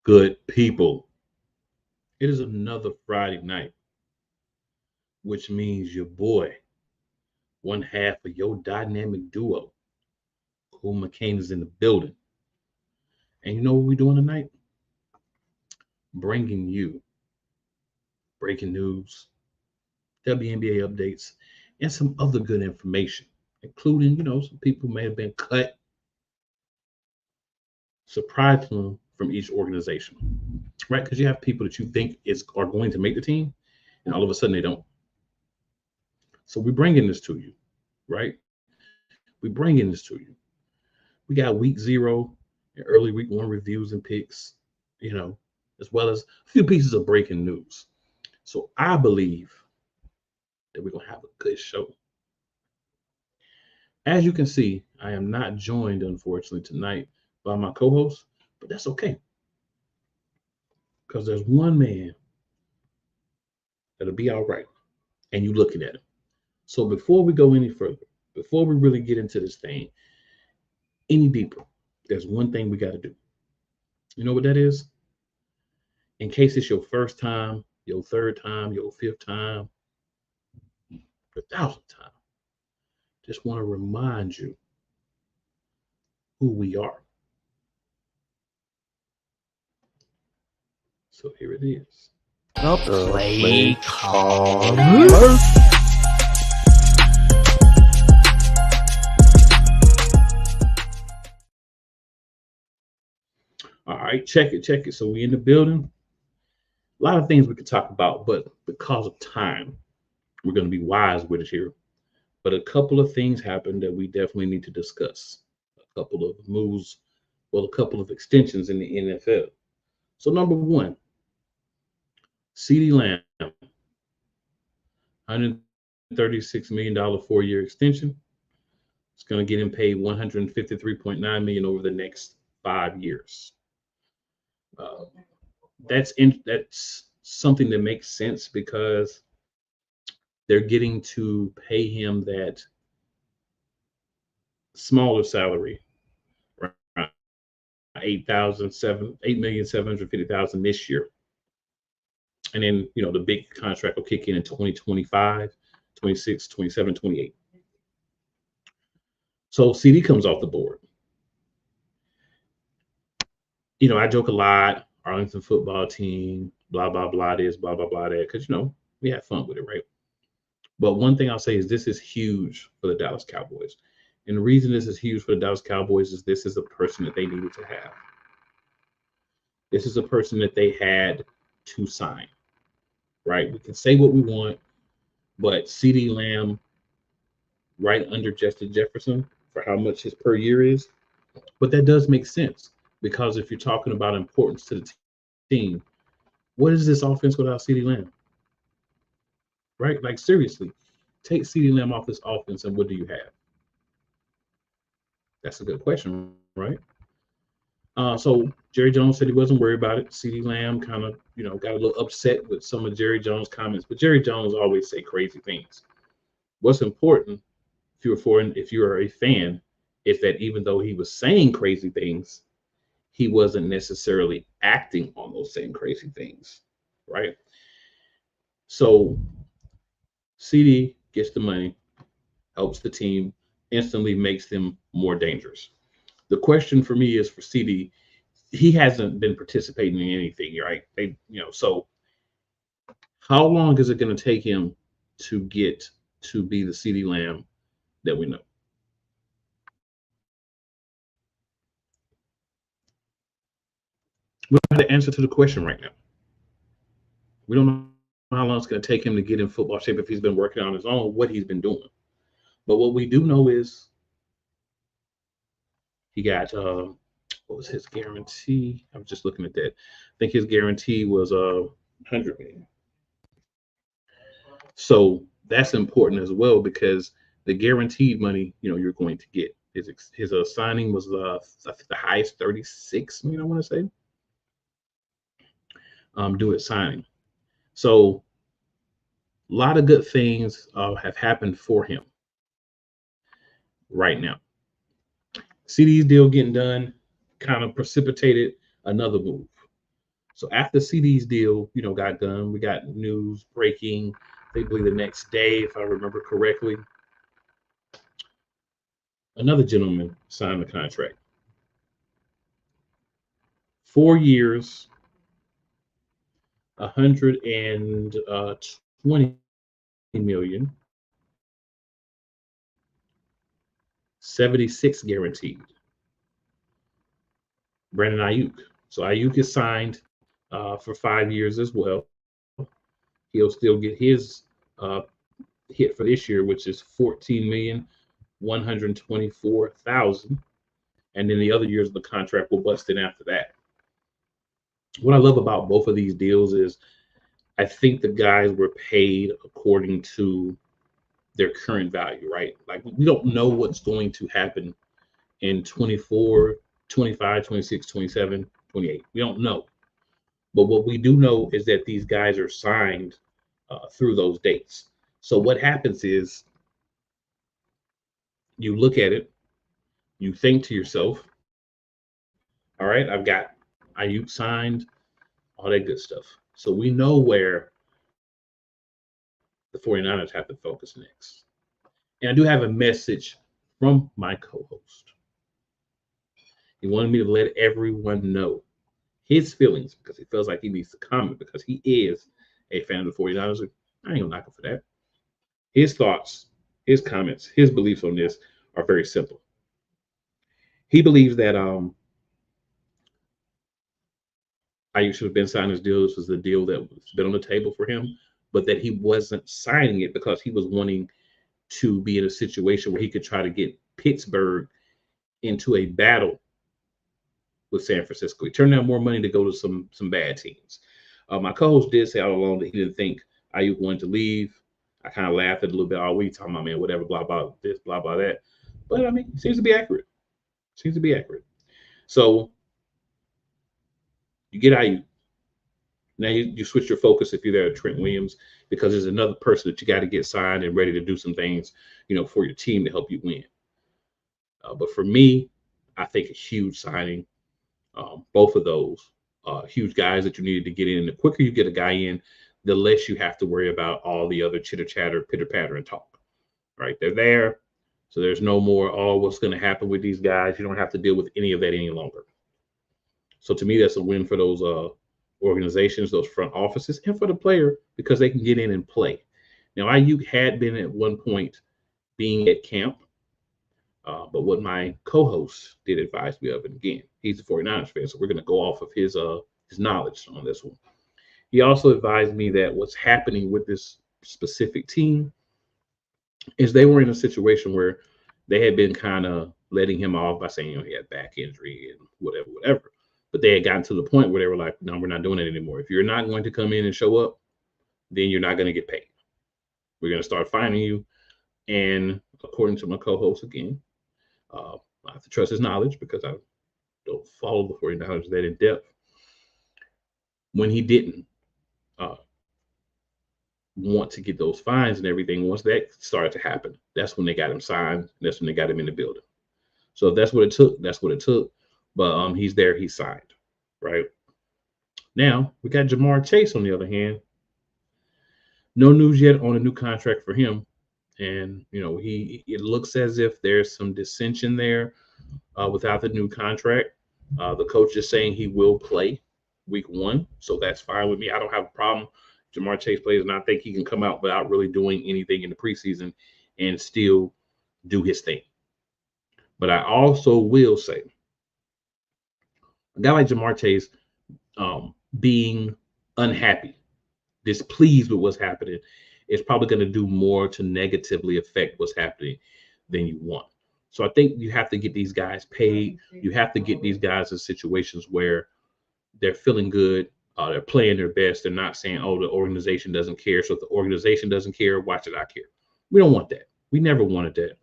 Good people, it is another Friday night, which means your boy, one half of your dynamic duo, Cool McCain, is in the building. And you know what we're doing tonight? Bringing you breaking news, WNBA updates, and some other good information, including, some people may have been cut surprisingly from each organization, right? Because you have people that you think are going to make the team, and all of a sudden they don't. So we're bringing this to you, right? We're bringing this to you. We got week 0 and early week 1 reviews and picks, you know, as well as a few pieces of breaking news. So I believe that we're going to have a good show. As you can see, I am not joined, unfortunately, tonight by my co host, but that's okay. Because there's one man that'll be all right, and you looking at him. So before we go any further, before we really get into this thing any deeper, there's one thing we got to do. You know what that is? In case it's your first time, your third time, your fifth time, your thousandth time, just want to remind you who we are. So here it is. The play callers. All right, check it. So we in the building. A lot of things we could talk about, but because of time, we're going to be wise with it here. But a couple of things happened that we definitely need to discuss. A couple of moves, well, a couple of extensions in the NFL. So number one, CeeDee Lamb, $136 million 4-year extension. It's going to get him paid $153.9 million over the next 5 years. That's something that makes sense because they're getting to pay him that smaller salary, right? $8,750,000 this year. And then, the big contract will kick in 2025, 26, 27, 28. So CeeDee comes off the board. I joke a lot, Arlington football team, blah, blah, blah, this, blah, blah, blah, that, because, we have fun with it, right? But one thing I'll say is this is huge for the Dallas Cowboys. And the reason this is huge for the Dallas Cowboys is this is a person that they needed to have. This is a person that they had to sign, right? We can say what we want, but CeeDee Lamb, right under Justin Jefferson for how much his per year is. But that does make sense because if you're talking about importance to the team, what is this offense without CeeDee Lamb? Right? Like, seriously, take CeeDee Lamb off this offense and what do you have? That's a good question, right? So Jerry Jones said he wasn't worried about it. CeeDee Lamb kind of, got a little upset with some of Jerry Jones' comments, but Jerry Jones always say crazy things. What's important, if you're a fan, is that even though he was saying crazy things, he wasn't necessarily acting on those same crazy things, right? So CeeDee gets the money, helps the team, instantly makes them more dangerous. The question for me is for CeeDee, he hasn't been participating in anything, right? So how long is it going to take him to get to be the CeeDee Lamb that we know? We don't have the answer to the question right now. We don't know how long it's going to take him to get in football shape if he's been working on his own, what he's been doing. But what we do know is he got what was his guarantee? I was just looking at that. I think his guarantee was $100 million. So that's important as well because the guaranteed money, you're going to get. His signing was I think the highest 36 million, I want to say. Do it signing. So a lot of good things have happened for him right now. CeeDee's deal getting done kind of precipitated another move. So after CD's deal, got done, we got news breaking. They believe the next day, if I remember correctly, another gentleman signed the contract. 4 years, 120 million, 76 guaranteed. Brandon Ayuk. So Ayuk is signed for 5 years as well. He'll still get his uh, hit for this year, which is 14,124,000, and then the other years of the contract will bust in after that. What I love about both of these deals is I think the guys were paid according to their current value, right? Like we don't know what's going to happen in 24, 25, 26, 27, 28. We don't know. But what we do know is that these guys are signed through those dates. So what happens is you look at it, you think to yourself, all right, I've got Ayuk signed, all that good stuff. So we know where the 49ers have to focus next. And I do have a message from my co-host. He wanted me to let everyone know his feelings because he feels like he needs to comment because he is a fan of the 49ers. I ain't gonna knock him for that. His thoughts, his comments, his beliefs on this are very simple. He believes that Ayuk should have been signing his deal. This was the deal that was been on the table for him, but that he wasn't signing it because he was wanting to be in a situation where he could try to get Pittsburgh into a battle with San Francisco. He turned down more money to go to some bad teams. My co-host did say all along that he didn't think Ayuk wanted to leave. I kind of laughed at it a little bit all week, talking about, man, whatever, blah, blah, this, blah, blah, that. But, I mean, seems to be accurate. Seems to be accurate. So you get Ayuk. Now you switch your focus if you're there at Trent Williams because there's another person that you got to get signed and ready to do some things, for your team to help you win. But for me, I think a huge signing, both of those huge guys that you needed to get in. The quicker you get a guy in, the less you have to worry about all the other chitter chatter, pitter patter, and talk. Right? They're there. So there's no more, what's going to happen with these guys? You don't have to deal with any of that any longer. So to me, that's a win for those organizations, those front offices, and for the player because they can get in and play. Now, Ayuk had been at one point being at camp, but what my co-host did advise me of, and again, he's a 49ers fan, so we're going to go off of his knowledge on this one. He also advised me that what's happening with this specific team is they were in a situation where they had been kind of letting him off by saying, he had back injury and whatever. But they had gotten to the point where they were like, no, we're not doing it anymore. If you're not going to come in and show up, then you're not going to get paid. We're going to start fining you. And according to my co-host again, I have to trust his knowledge because I don't follow the 49ers that in depth. When he didn't want to get those fines and everything, once that started to happen, that's when they got him signed. That's when they got him in the building. So if that's what it took, that's what it took. But he's there, he's signed, right? Now, we got Ja'Marr Chase on the other hand. No news yet on a new contract for him. And, it looks as if there's some dissension there without the new contract. The coach is saying he will play week 1, so that's fine with me. I don't have a problem. Ja'Marr Chase plays, and I think he can come out without really doing anything in the preseason and still do his thing. But I also will say, a guy like Ja'Marr Chase being unhappy, displeased with what's happening, is probably going to do more to negatively affect what's happening than you want. So I think you have to get these guys paid. You have to get these guys in situations where they're feeling good. They're playing their best. They're not saying, the organization doesn't care. So if the organization doesn't care, why should I care? We don't want that. We never wanted that.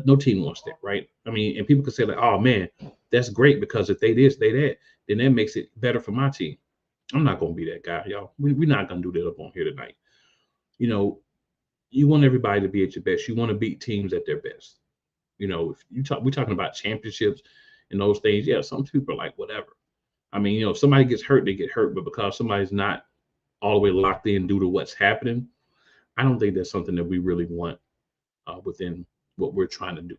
No team wants that, right? I mean, and people can say like, oh man, that's great because if they this, they that, then that makes it better for my team. I'm not going to be that guy, y'all. We're not going to do that up on here tonight. You want everybody to be at your best. You want to beat teams at their best. If we're talking about championships and those things. Yeah, some people are like, whatever. I mean, if somebody gets hurt, they get hurt, but because somebody's not all the way locked in due to what's happening, I don't think that's something that we really want within what we're trying to do.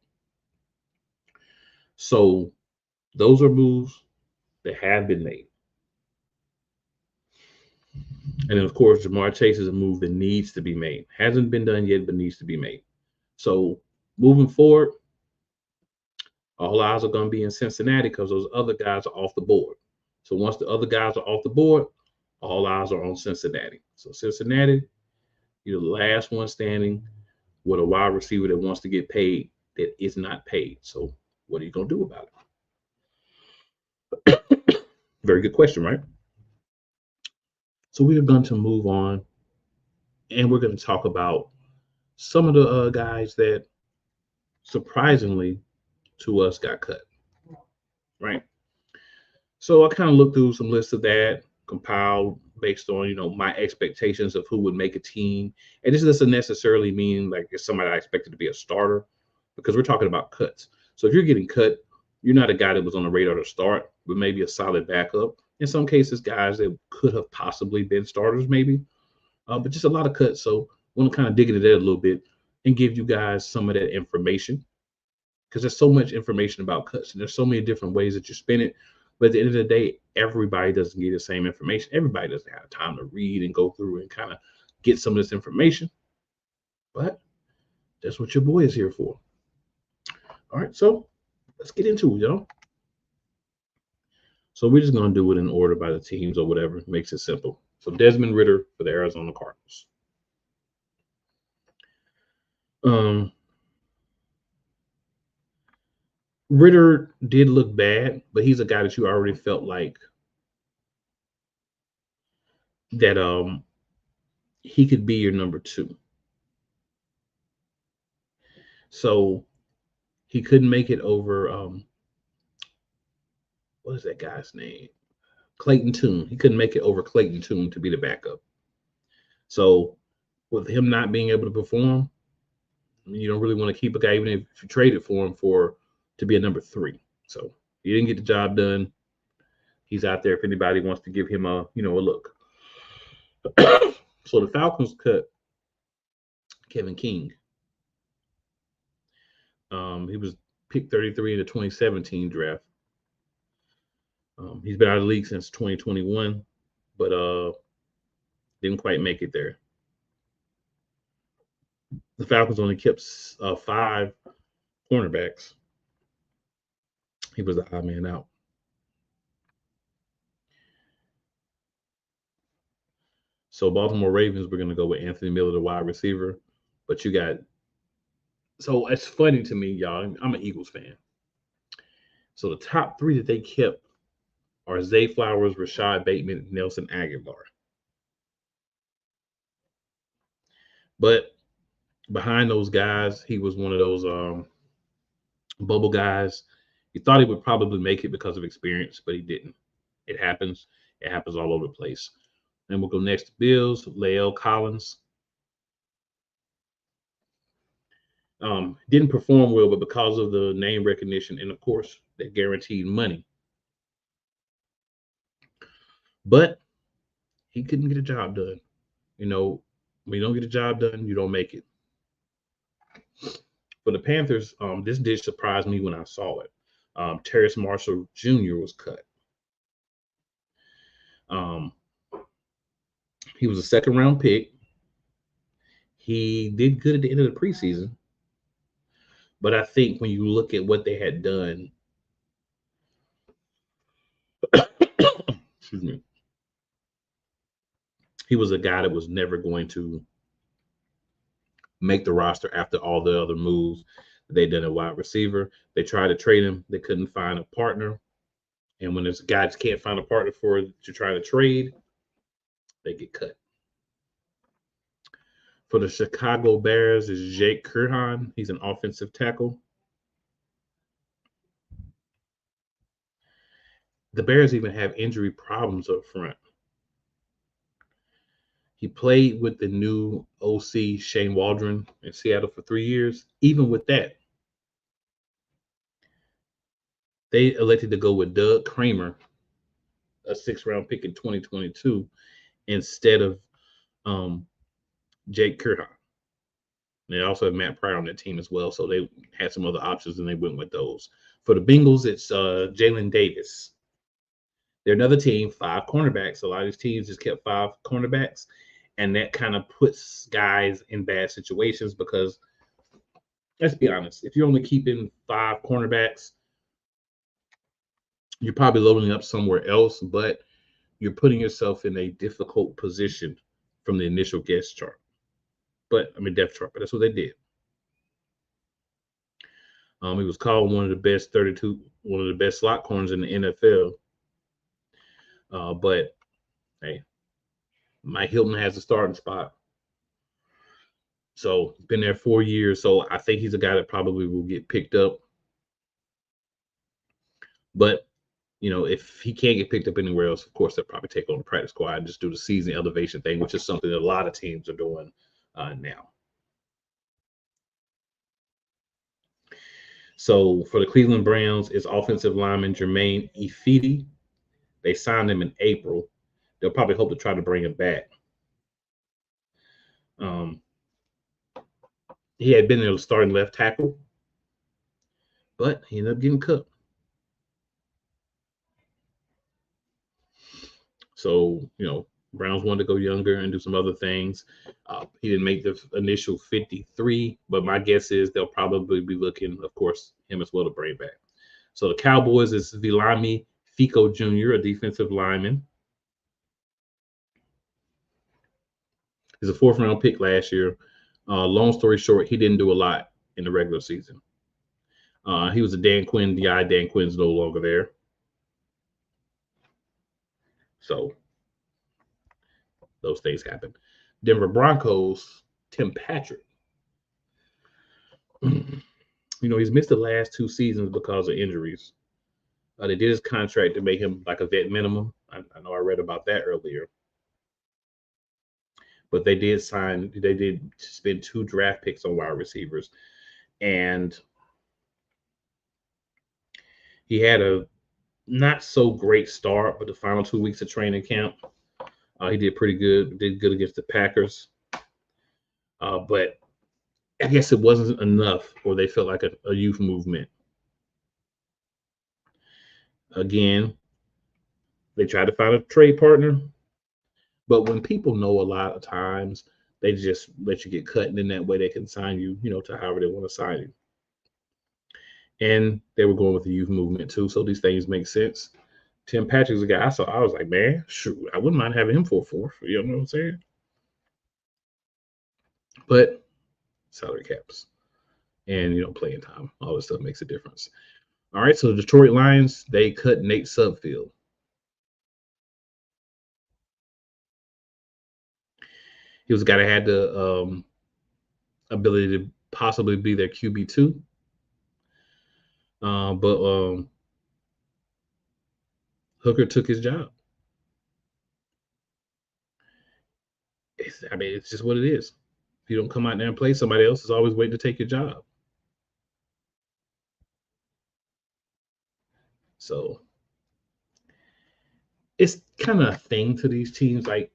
So those are moves that have been made. And then, of course, Jamar Chase is a move that needs to be made. Hasn't been done yet, but needs to be made. So moving forward, all eyes are going to be in Cincinnati because those other guys are off the board. So once the other guys are off the board, all eyes are on Cincinnati. So Cincinnati, you're the last one standing with a wide receiver that wants to get paid that is not paid. So what are you going to do about it? Very good question, right? So we are going to move on, and we're going to talk about some of the guys that surprisingly to us got cut, right? So I kind of looked through some lists of that, compiled based on my expectations of who would make a team, and this doesn't necessarily mean like it's somebody I expected to be a starter, because we're talking about cuts. So if you're getting cut, you're not a guy that was on the radar to start, but maybe a solid backup. In some cases, guys that could have possibly been starters, maybe, but just a lot of cuts. So I want to kind of dig into that a little bit and give you guys some of that information, because there's so much information about cuts and there's so many different ways that you spin it. But at the end of the day, everybody doesn't get the same information. Everybody doesn't have time to read and go through and kind of get some of this information. But that's what your boy is here for. All right, so let's get into it, y'all. So we're just going to do it in order by the teams or whatever. It makes it simple. So Desmond Ridder for the Arizona Cardinals. Ridder did look bad, but he's a guy that you already felt like that he could be your number 2. So he couldn't make it over what is that guy's name? Clayton Tune. He couldn't make it over Clayton Tune to be the backup. So with him not being able to perform, you don't really want to keep a guy even if you traded for him to be a number 3. So he didn't get the job done. He's out there if anybody wants to give him a look. So the Falcons cut Kevin King. He was picked 33 in the 2017 draft. He's been out of the league since 2021, but didn't quite make it there. The Falcons only kept 5 cornerbacks. He was the odd man out. So Baltimore Ravens, we're going to go with Anthony Miller, the wide receiver. But you got – so it's funny to me, y'all. I'm an Eagles fan. So the top 3 that they kept are Zay Flowers, Rashad Bateman, and Nelson Aguilar. But behind those guys, he was one of those bubble guys. You thought he would probably make it because of experience, but he didn't. It happens. It happens all over the place. And we'll go next to Bills, Lael Collins. Didn't perform well, but because of the name recognition and, of course, that guaranteed money. But he couldn't get a job done. When you don't get a job done, you don't make it. For the Panthers, this did surprise me when I saw it. Terrace Marshall Jr. was cut. He was a second-round pick. He did good at the end of the preseason. But I think when you look at what they had done, excuse me, he was a guy that was never going to make the roster after all the other moves they did at wide receiver. They tried to trade him. They couldn't find a partner. And when there's guys can't find a partner to try to trade, they get cut. For the Chicago Bears is Jake Curhan. He's an offensive tackle. The Bears even have injury problems up front. He played with the new OC Shane Waldron in Seattle for 3 years. Even with that, they elected to go with Doug Kramer a 6th-round pick in 2022 instead of Jake Curhan. They also have Matt Pryor on that team as well, so they had some other options and they went with those. For the Bengals, it's Jalen Davis. They're another team, 5 cornerbacks. A lot of these teams just kept 5 cornerbacks, and that kind of puts guys in bad situations because, let's be honest, if you're only keeping 5 cornerbacks, you're probably loading up somewhere else, but you're putting yourself in a difficult position from the initial depth chart. But that's what they did. He was called one of the best slot corners in the NFL. But hey, Mike Hilton has a starting spot. So been there 4 years. So I think he's a guy that probably will get picked up. But if he can't get picked up anywhere else, of course they'll probably take on the practice squad and just do the season elevation thing, which is something that a lot of teams are doing now. So for the Cleveland Browns, it's offensive lineman Jermaine Ifedi. They signed him in April. They'll probably hope to try to bring him back. He had been there starting left tackle, but he ended up getting cut. So, Browns wanted to go younger and do some other things. He didn't make the initial 53, but my guess is they'll probably be looking, of course, him as well to bring back. So the Cowboys is Viliami Fico Jr., a defensive lineman. He's a 4th-round pick last year. Long story short, he didn't do a lot in the regular season. He was a Dan Quinn DI. Dan Quinn's no longer there. So those things happen. Denver Broncos, Tim Patrick. He's missed the last 2 seasons because of injuries. They did his contract to make him like a vet minimum. I know I read about that earlier. But they did spend 2 draft picks on wide receivers. And he had a not so great start, but the final 2 weeks of training camp, he did pretty good. Did good against the Packers. But I guess it wasn't enough, or they felt like a youth movement. Again, they tried to find a trade partner. But when people know a lot of times, they just let you get cut, and in that way they can sign you, to however they want to sign you. And they were going with the youth movement too, so these things make sense. Tim Patrick's a guy I saw. I was like, man, shoot, I wouldn't mind having him for a 4th. You know what I'm saying? But salary caps and playing time, all this stuff makes a difference. All right, so the Detroit Lions, they cut Nate Sudfeld. He was a guy that had the ability to possibly be their QB2. But Hooker took his job. It's just what it is. If you don't come out there and play, somebody else is always waiting to take your job. So it's kind of a thing to these teams. Like,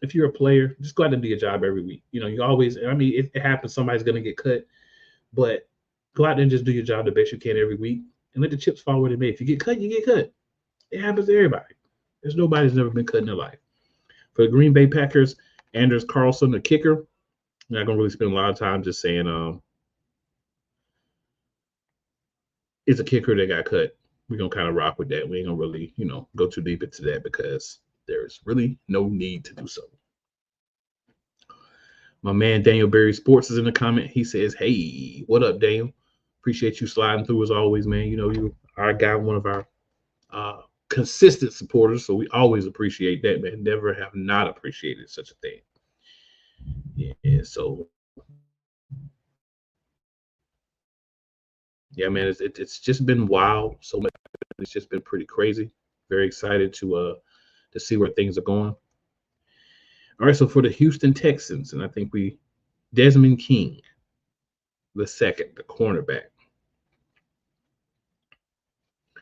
if you're a player, just go out and do your job every week. You always, it happens. Somebody's going to get cut, but go out there and just do your job the best you can every week and let the chips fall where they may. If you get cut, you get cut. It happens to everybody. There's nobody who's never been cut in their life. For the Green Bay Packers, Anders Carlson, the kicker. I'm not going to really spend a lot of time just saying it's a kicker that got cut. We're going to kind of rock with that. We ain't going to really, go too deep into that because there's really no need to do so. My man Daniel Berry Sports is in the comment. He says, hey, what up, Daniel? Appreciate you sliding through as always, man. You our guy, one of our consistent supporters, so we always appreciate that, man. Never have not appreciated such a thing. Yeah, so yeah, man, it's just been wild. So much, it's just been pretty crazy. Very excited to see where things are going. All right, so for the Houston Texans, and I think Desmond King, the cornerback.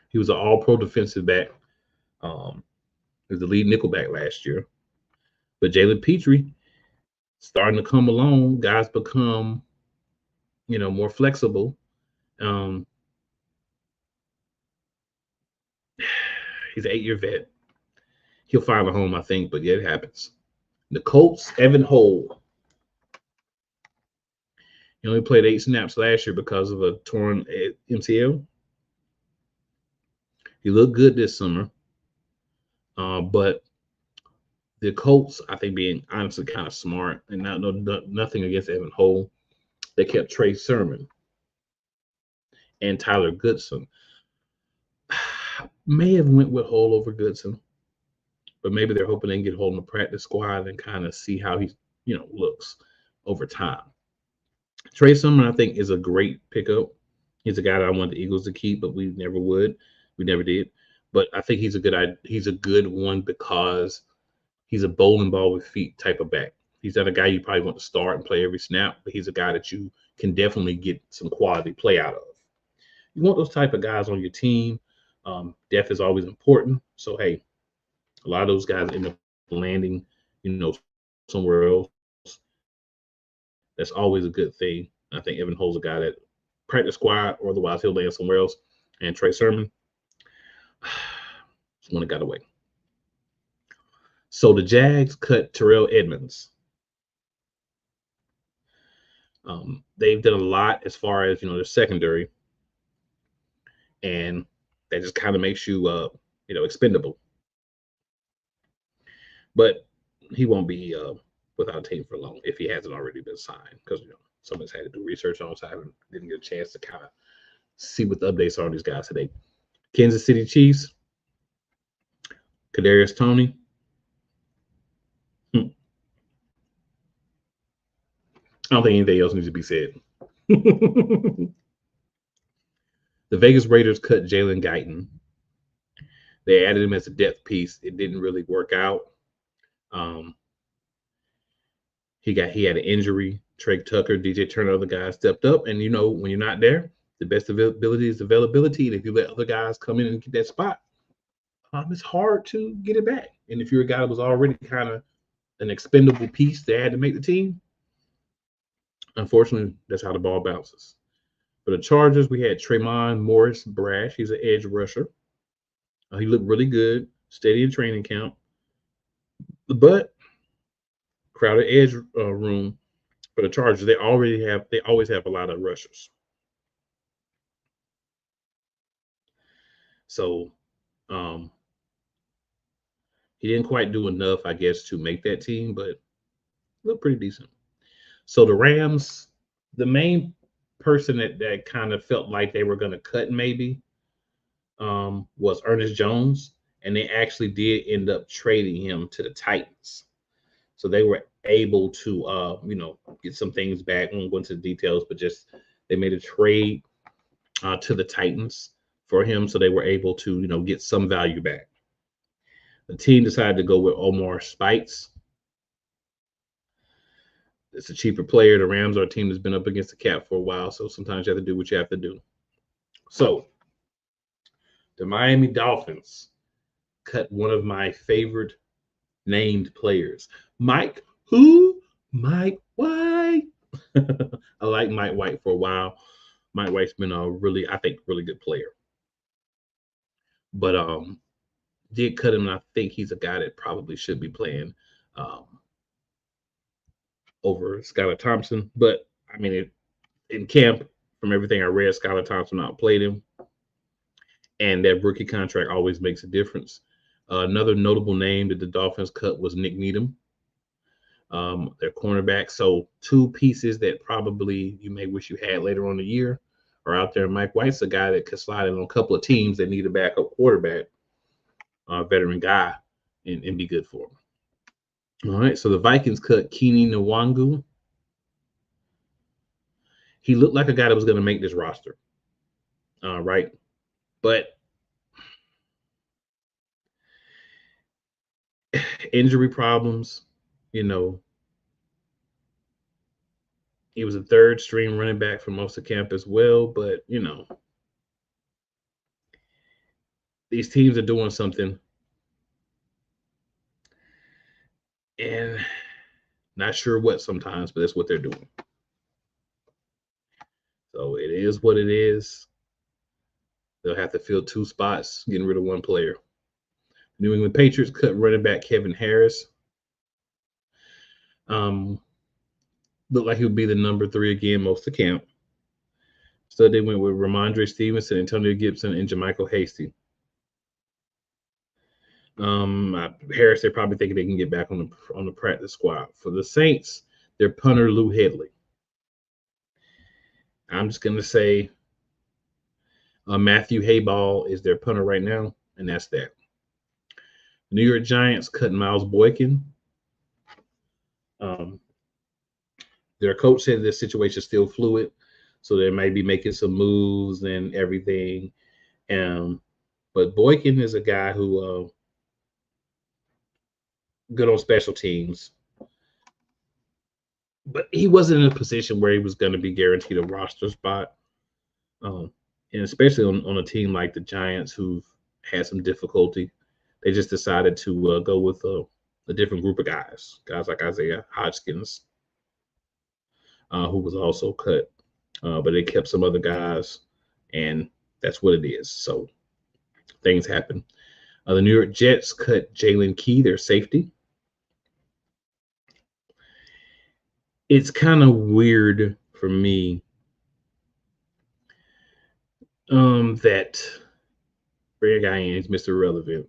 He was an all-pro defensive back. He was the lead nickelback last year. But Jalen Petrie starting to come along. Guys become, more flexible. Um, he's an 8-year vet. He'll find a home, I think, but yeah, it happens. The Colts, Evan Hole. He only played 8 snaps last year because of a torn MCL. He looked good this summer, but the Colts, I think, being honestly kind of smart, and nothing against Evan Hole, they kept Trey Sermon and Tyler Goodson. May have went with Hole over Goodson, but maybe they're hoping they can get Hole in the practice squad and kind of see how he, looks over time. Trey Sermon, I think, is a great pickup. He's a guy that I want the Eagles to keep, but we never would. We never did. But I think he's a good one because he's a bowling ball with feet type of back. He's not a guy you probably want to start and play every snap, but he's a guy that you can definitely get some quality play out of. You want those type of guys on your team. Depth is always important. So, hey, a lot of those guys end up landing, somewhere else. That's always a good thing. I think Evan Hole's a guy that practice squad, or otherwise he'll land somewhere else. And Trey Sermon, one that got away. So the Jags cut Terrell Edmonds. They've done a lot as far as their secondary, and that just kind of makes you expendable. But he won't be without a team for long if he hasn't already been signed, because someone's had to do research on him, so I didn't get a chance to kind of see what the updates are on these guys today. Kansas City Chiefs, Kadarius Toney. I don't think anything else needs to be said. The Vegas Raiders cut Jalen Guyton. They added him as a depth piece. It didn't really work out. He had an injury. Trey Tucker, DJ Turner, other guys stepped up, and when you're not there, the best availability is availability. And if you let other guys come in and get that spot, it's hard to get it back. And if you're a guy that was already kind of an expendable piece that had to make the team, unfortunately, that's how the ball bounces. For the Chargers, we had Tremont Morris Brash. He's an edge rusher. He looked really good, steady in training camp. But crowded edge room for the Chargers. They always have a lot of rushers. So he didn't quite do enough, I guess, to make that team, but looked pretty decent. So the Rams, the main person that kind of felt like they were going to cut maybe was Ernest Jones, and they actually did end up trading him to the Titans. So they were able to, get some things back. I won't go into the details, but just they made a trade to the Titans for him, so they were able to, get some value back. The team decided to go with Omar Speights. It's a cheaper player. The Rams are a team that's been up against the cap for a while, so sometimes you have to do what you have to do. So the Miami Dolphins cut one of my favorite named players. Mike White. I like Mike White for a while. Mike White's been a really good player. But did cut him, and I think he's a guy that probably should be playing over Skylar Thompson. But I mean, in camp, from everything I read, Skylar Thompson outplayed him, and that rookie contract always makes a difference. Another notable name that the Dolphins cut was Nick Needham, their cornerback. So 2 pieces that probably you may wish you had later on in the year are out there. Mike White's a guy that could slide in on a couple of teams that need a backup quarterback, veteran guy, and be good for him. All right, so the Vikings cut Keeney Nwangu. He looked like a guy that was going to make this roster, right? But injury problems, he was a third string running back for most of camp as well. But, these teams are doing something Not sure what sometimes, but that's what they're doing. So it is what it is. They'll have to fill 2 spots, getting rid of 1 player. New England Patriots cut running back Kevin Harris. Looked like he would be the number 3 again most of camp. So they went with Ramondre Stevenson, Antonio Gibson, and Jermichael Hasty. Harris, they're probably thinking they can get back on the practice squad. For the Saints, their punter Lou Headley. I'm just gonna say Matthew Hayball is their punter right now, and that's that. New York Giants cut Miles Boykin. Their coach said this situation is still fluid, so they might be making some moves and everything. But Boykin is a guy who good on special teams, but he wasn't in a position where he was going to be guaranteed a roster spot, and especially on a team like the Giants, who've had some difficulty. They just decided to go with a different group of guys like Isaiah Hodgkins, who was also cut, but they kept some other guys, and that's what it is. So things happen. The New York Jets cut Jalen Key, their safety. It's kind of weird for me that Brad Guyan is Mr. Relevant.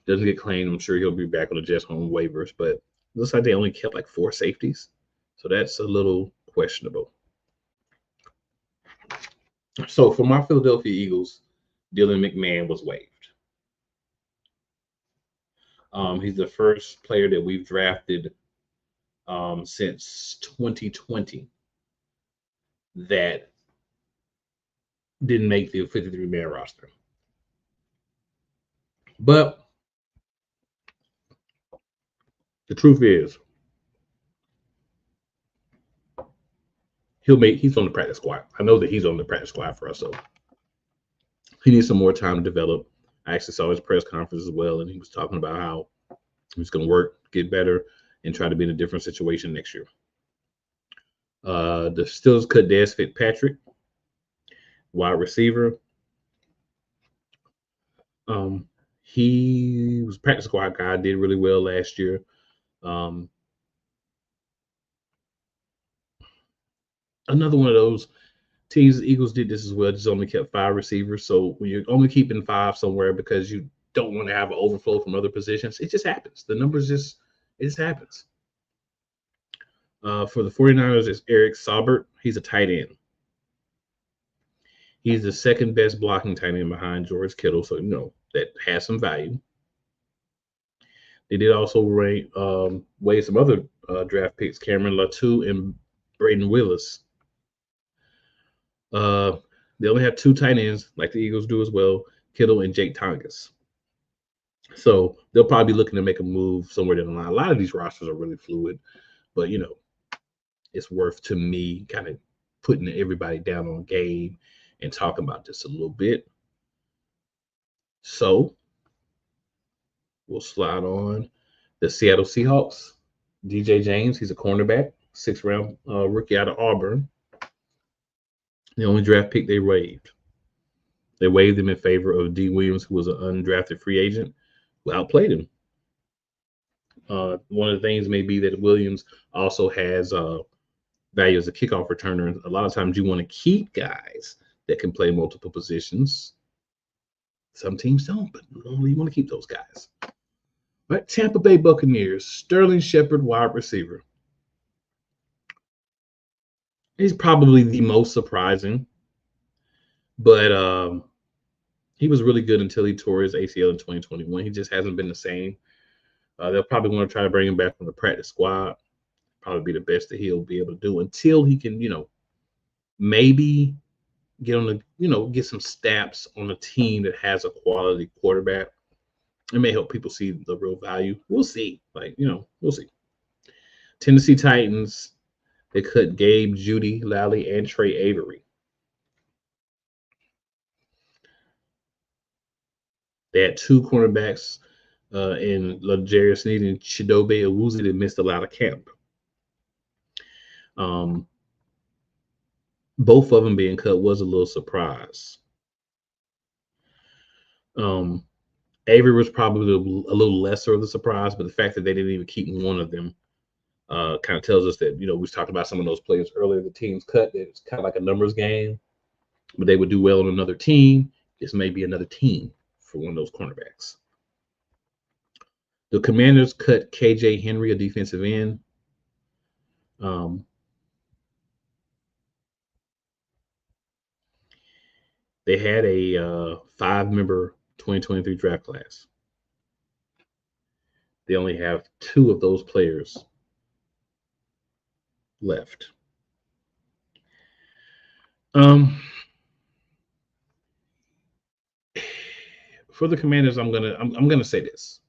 Doesn't get claimed. I'm sure he'll be back on the Jets home waivers, but it looks like they only kept like 4 safeties. So that's a little questionable. So for my Philadelphia Eagles, Dylan McMahon was waived. He's the first player that we've drafted since 2020 that didn't make the 53-man roster. But the truth is, he's on the practice squad. I know that he's on the practice squad for us, so he needs some more time to develop. I actually saw his press conference as well, and he was talking about how he's going to work, get better, and try to be in a different situation next year. The Steelers cut Des Fitzpatrick, wide receiver. He was a practice squad guy, did really well last year. Another one of those teams, the Eagles did this as well, just only kept 5 receivers. So when you're only keeping 5 somewhere because you don't want to have an overflow from other positions, it just happens. The numbers it just happens. For the 49ers, it's Eric Saubert. He's a tight end. He's the second best blocking tight end behind George Kittle, so that has some value. They did also weigh some other draft picks, Cameron Latu and Braden Willis. They only have 2 tight ends, like the Eagles do as well, Kittle and Jake Tongas. So they'll probably be looking to make a move somewhere down the line. A lot of these rosters are really fluid, but it's worth to me kind of putting everybody down on game and talking about this a little bit. So we'll slide on the Seattle Seahawks. DJ James, he's a cornerback, 6th round rookie out of Auburn. The only draft pick they waived. They waived him in favor of D. Williams, who was an undrafted free agent, who outplayed him. One of the things may be that Williams also has value as a kickoff returner. A lot of times you want to keep guys that can play multiple positions. Some teams don't, but normally you want to keep those guys. Right, Tampa Bay Buccaneers, Sterling Shepard, wide receiver. He's probably the most surprising, but he was really good until he tore his ACL in 2021. He just hasn't been the same. They'll probably want to try to bring him back from the practice squad. Probably be the best that he'll be able to do until he can, maybe get on the, get some snaps on a team that has a quality quarterback. It may help people see the real value. We'll see. We'll see. Tennessee Titans, they cut Gabe, Judy, Lally, and Trey Avery. They had 2 cornerbacks and L'Jarius Sneed and Chidobe Awuzie that missed a lot of camp. Both of them being cut was a little surprise. Avery was probably a little lesser of the surprise, but the fact that they didn't even keep one of them kind of tells us that, we was talking about some of those players earlier, the teams cut, it's kind of like a numbers game, but they would do well on another team. This may be another team for one of those cornerbacks. The Commanders cut KJ Henry, a defensive end. They had a 5-member 2023 draft class. They only have 2 of those players left. For the Commanders, I'm gonna say this.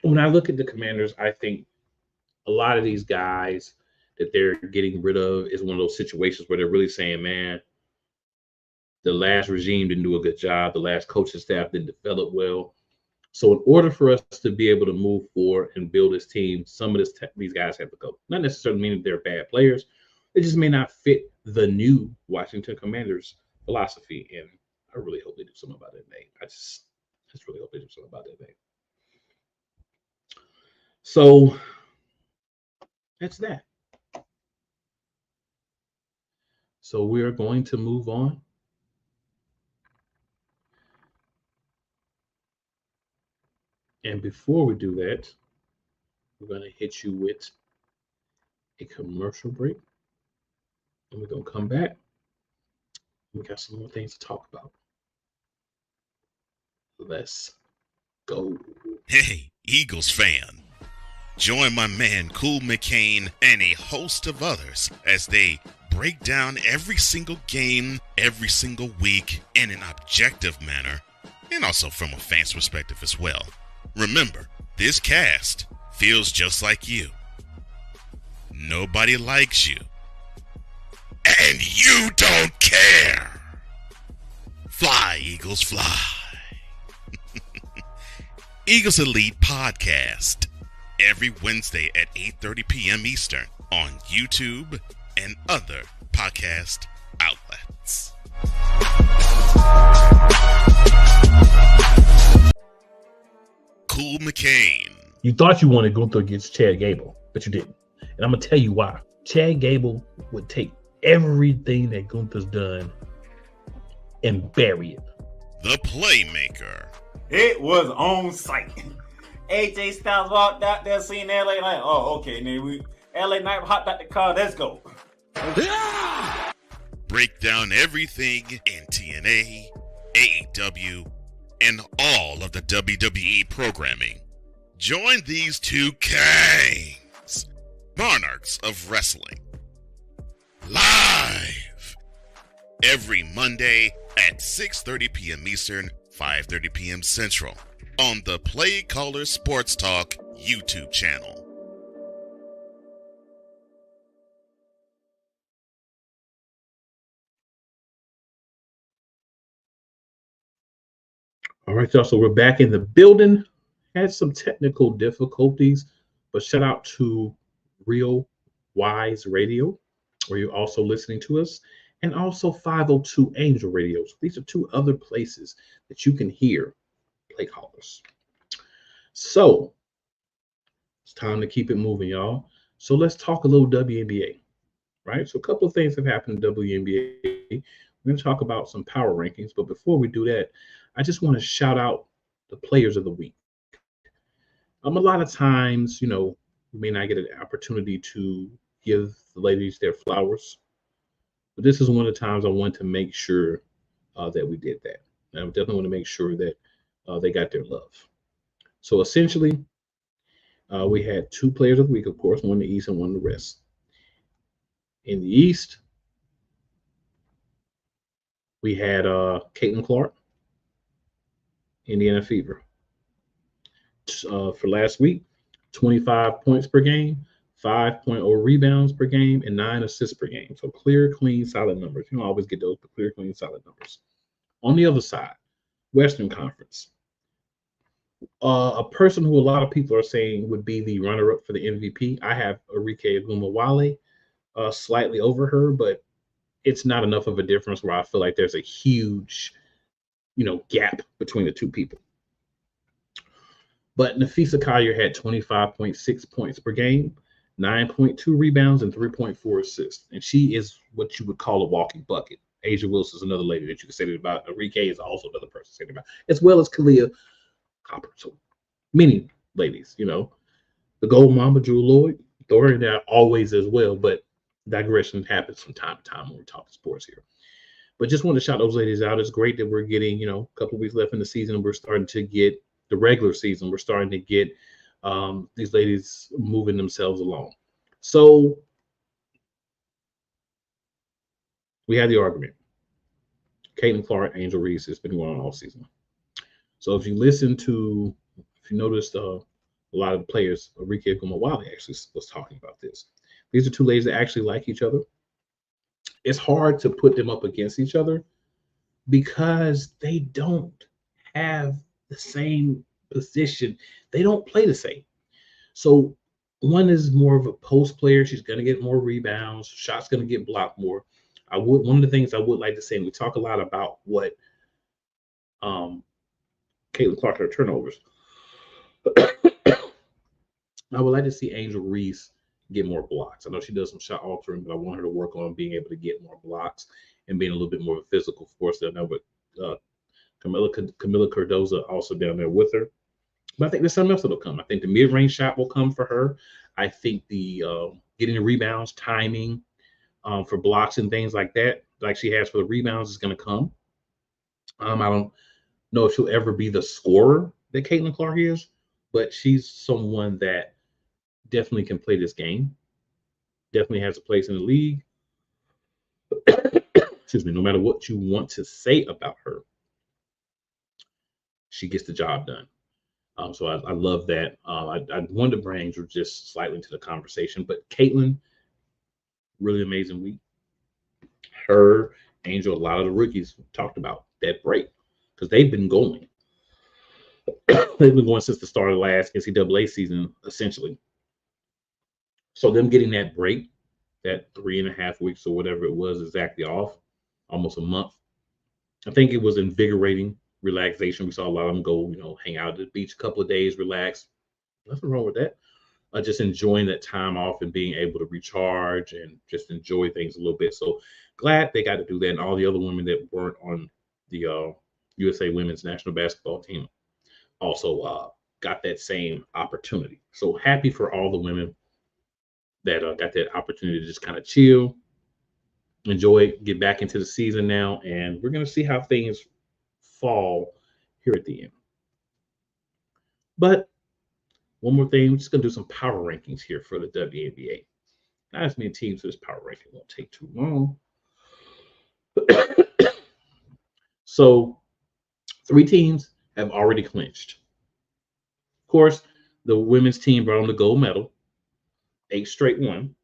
When I look at the Commanders, I think a lot of these guys that they're getting rid of is one of those situations where they're really saying, man, the last regime didn't do a good job. The last coaching staff didn't develop well. So in order for us to be able to move forward and build this team, some of these guys have to go. Not necessarily meaning they're bad players. It just may not fit the new Washington Commanders philosophy. And I really hope they do something about that, Nate. I just really hope they do something about that, Nate. So that's that. So we are going to move on. And before we do that, we're going to hit you with a commercial break. And we're going to come back. We got some more things to talk about. Let's go. Hey, Eagles fan. Join my man Cool McCain and a host of others as they break down every single game, every single week in an objective manner, and also from a fan's perspective as well. Remember, this cast feels just like you. Nobody likes you. And you don't care. Fly, Eagles, fly. Eagles Elite Podcast. Every Wednesday at 8:30 p.m. Eastern on YouTube and other podcast outlets. Cool McCain. You thought you wanted Gunther against Chad Gable, but you didn't. And I'm going to tell you why. Chad Gable would take everything that Gunther's done and bury it. The Playmaker. It was on site. AJ Styles walked out there, seen LA Knight. Oh, okay, then LA Knight hopped out the car. Let's go. Break down everything in TNA, AEW, and all of the WWE programming. Join these two kings, monarchs of wrestling, live every Monday at 6:30 p.m. Eastern, 5:30 p.m. Central on the PlayCallers Sports Talk YouTube channel. All right, y'all. So we're back in the building. Had some technical difficulties, but shout out to Real Wise Radio, where you're also listening to us, and also 502 Angel Radio. So these are 2 other places that you can hear PlayCallers. So it's time to keep it moving, y'all. So let's talk a little WNBA, right? So a couple of things have happened in WNBA. We're going to talk about some power rankings, but before we do that, I just want to shout out the players of the week. A lot of times, you may not get an opportunity to give the ladies their flowers, but this is one of the times I want to make sure that we did that. And I definitely want to make sure that they got their love. So essentially, we had 2 players of the week, of course, one in the East and one in the West. In the East, we had Caitlin Clark, Indiana Fever. For last week, 25 points per game, 5.0 rebounds per game, and 9 assists per game. So clear, clean, solid numbers. You don't always get those, but clear, clean, solid numbers. On the other side, Western Conference. A person who a lot of people are saying would be the runner-up for the MVP. I have Arike Agumawale slightly over her, but it's not enough of a difference where I feel like there's a huge, gap between the two people. But Nafisa Collier had 25.6 points per game, 9.2 rebounds, and 3.4 assists. And she is what you would call a walking bucket. Asia Wilson is another lady that you can say that about. Arike is also another person to say that about, as well as Kalia Copper. So many ladies, the Gold Mama, Jewel Lloyd, throw her in there always as well. But digression happens from time to time when we talk sports here. But just want to shout those ladies out. It's great that we're getting, a couple of weeks left in the season, and we're starting to get the regular season. We're starting to get these ladies moving themselves along. So we had the argument. Caitlin Clark, Angel Reese has been going on all season. So if you noticed a lot of players, Arike Agumawale actually was talking about this. These are two ladies that actually like each other. It's hard to put them up against each other because they don't have the same position. They don't play the same. So one is more of a post player. She's going to get more rebounds. Shots going to get blocked more. One of the things I would like to say, and we talk a lot about what Caitlin Clark, her turnovers. I would like to see Angel Reese get more blocks. I know she does some shot altering, but I want her to work on being able to get more blocks and being a little bit more of a physical force there now. But Camila Cardoza also down there with her. But I think there's something else that'll come. I think the mid-range shot will come for her. I think the getting the rebounds, timing for blocks and things like that, like she has for the rebounds, is going to come. I don't know if she'll ever be the scorer that Caitlin Clark is, but she's someone that definitely can play this game. Definitely has a place in the league. Excuse me. No matter what you want to say about her, she gets the job done. So I love that. I wanted to bring Angel just slightly into the conversation, but Caitlin, really amazing week. Her, Angel, a lot of the rookies talked about that break because they've been going. They've been going since the start of the last NCAA season, essentially. So them getting that break, that 3.5 weeks or whatever it was exactly off, almost a month, I think it was invigorating. Relaxation. We saw a lot of them go, hang out at the beach a couple of days, relax. Nothing wrong with that. Just enjoying that time off and being able to recharge and just enjoy things a little bit. So glad they got to do that. And all the other women that weren't on the USA Women's National Basketball team also got that same opportunity. So happy for all the women that got that opportunity to just kind of chill, enjoy, get back into the season now. And we're going to see how things fall here at the end. But one more thing, we're just going to do some power rankings here for the WNBA. Not as many teams, so this power ranking won't take too long. So 3 teams have already clinched. Of course, the women's team brought home the gold medal, 8 straight won.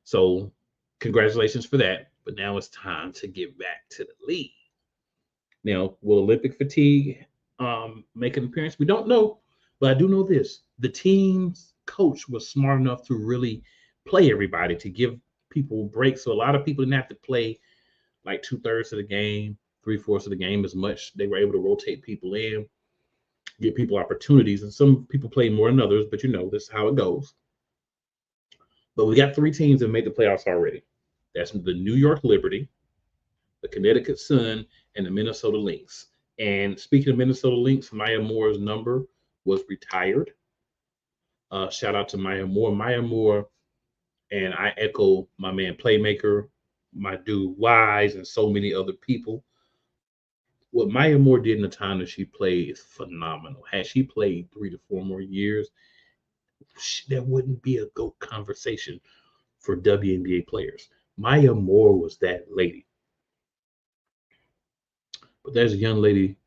So congratulations for that. But now it's time to get back to the league. Now, will Olympic fatigue make an appearance? We don't know, but I do know this. The team's coach was smart enough to really play everybody, to give people breaks. So a lot of people didn't have to play like 2/3 of the game, 3/4 of the game as much. They were able to rotate people in, give people opportunities. And some people played more than others, but this is how it goes. But we got 3 teams that made the playoffs already. That's the New York Liberty, the Connecticut Sun, and the Minnesota Lynx. And speaking of Minnesota Lynx, Maya Moore's number was retired. Shout out to Maya Moore. Maya Moore, and I echo my man Playmaker, my dude Wise, and so many other people. What Maya Moore did in the time that she played is phenomenal. Had she played 3 to 4 more years, there wouldn't be a GOAT conversation for WNBA players. Maya Moore was that lady. But there's a young lady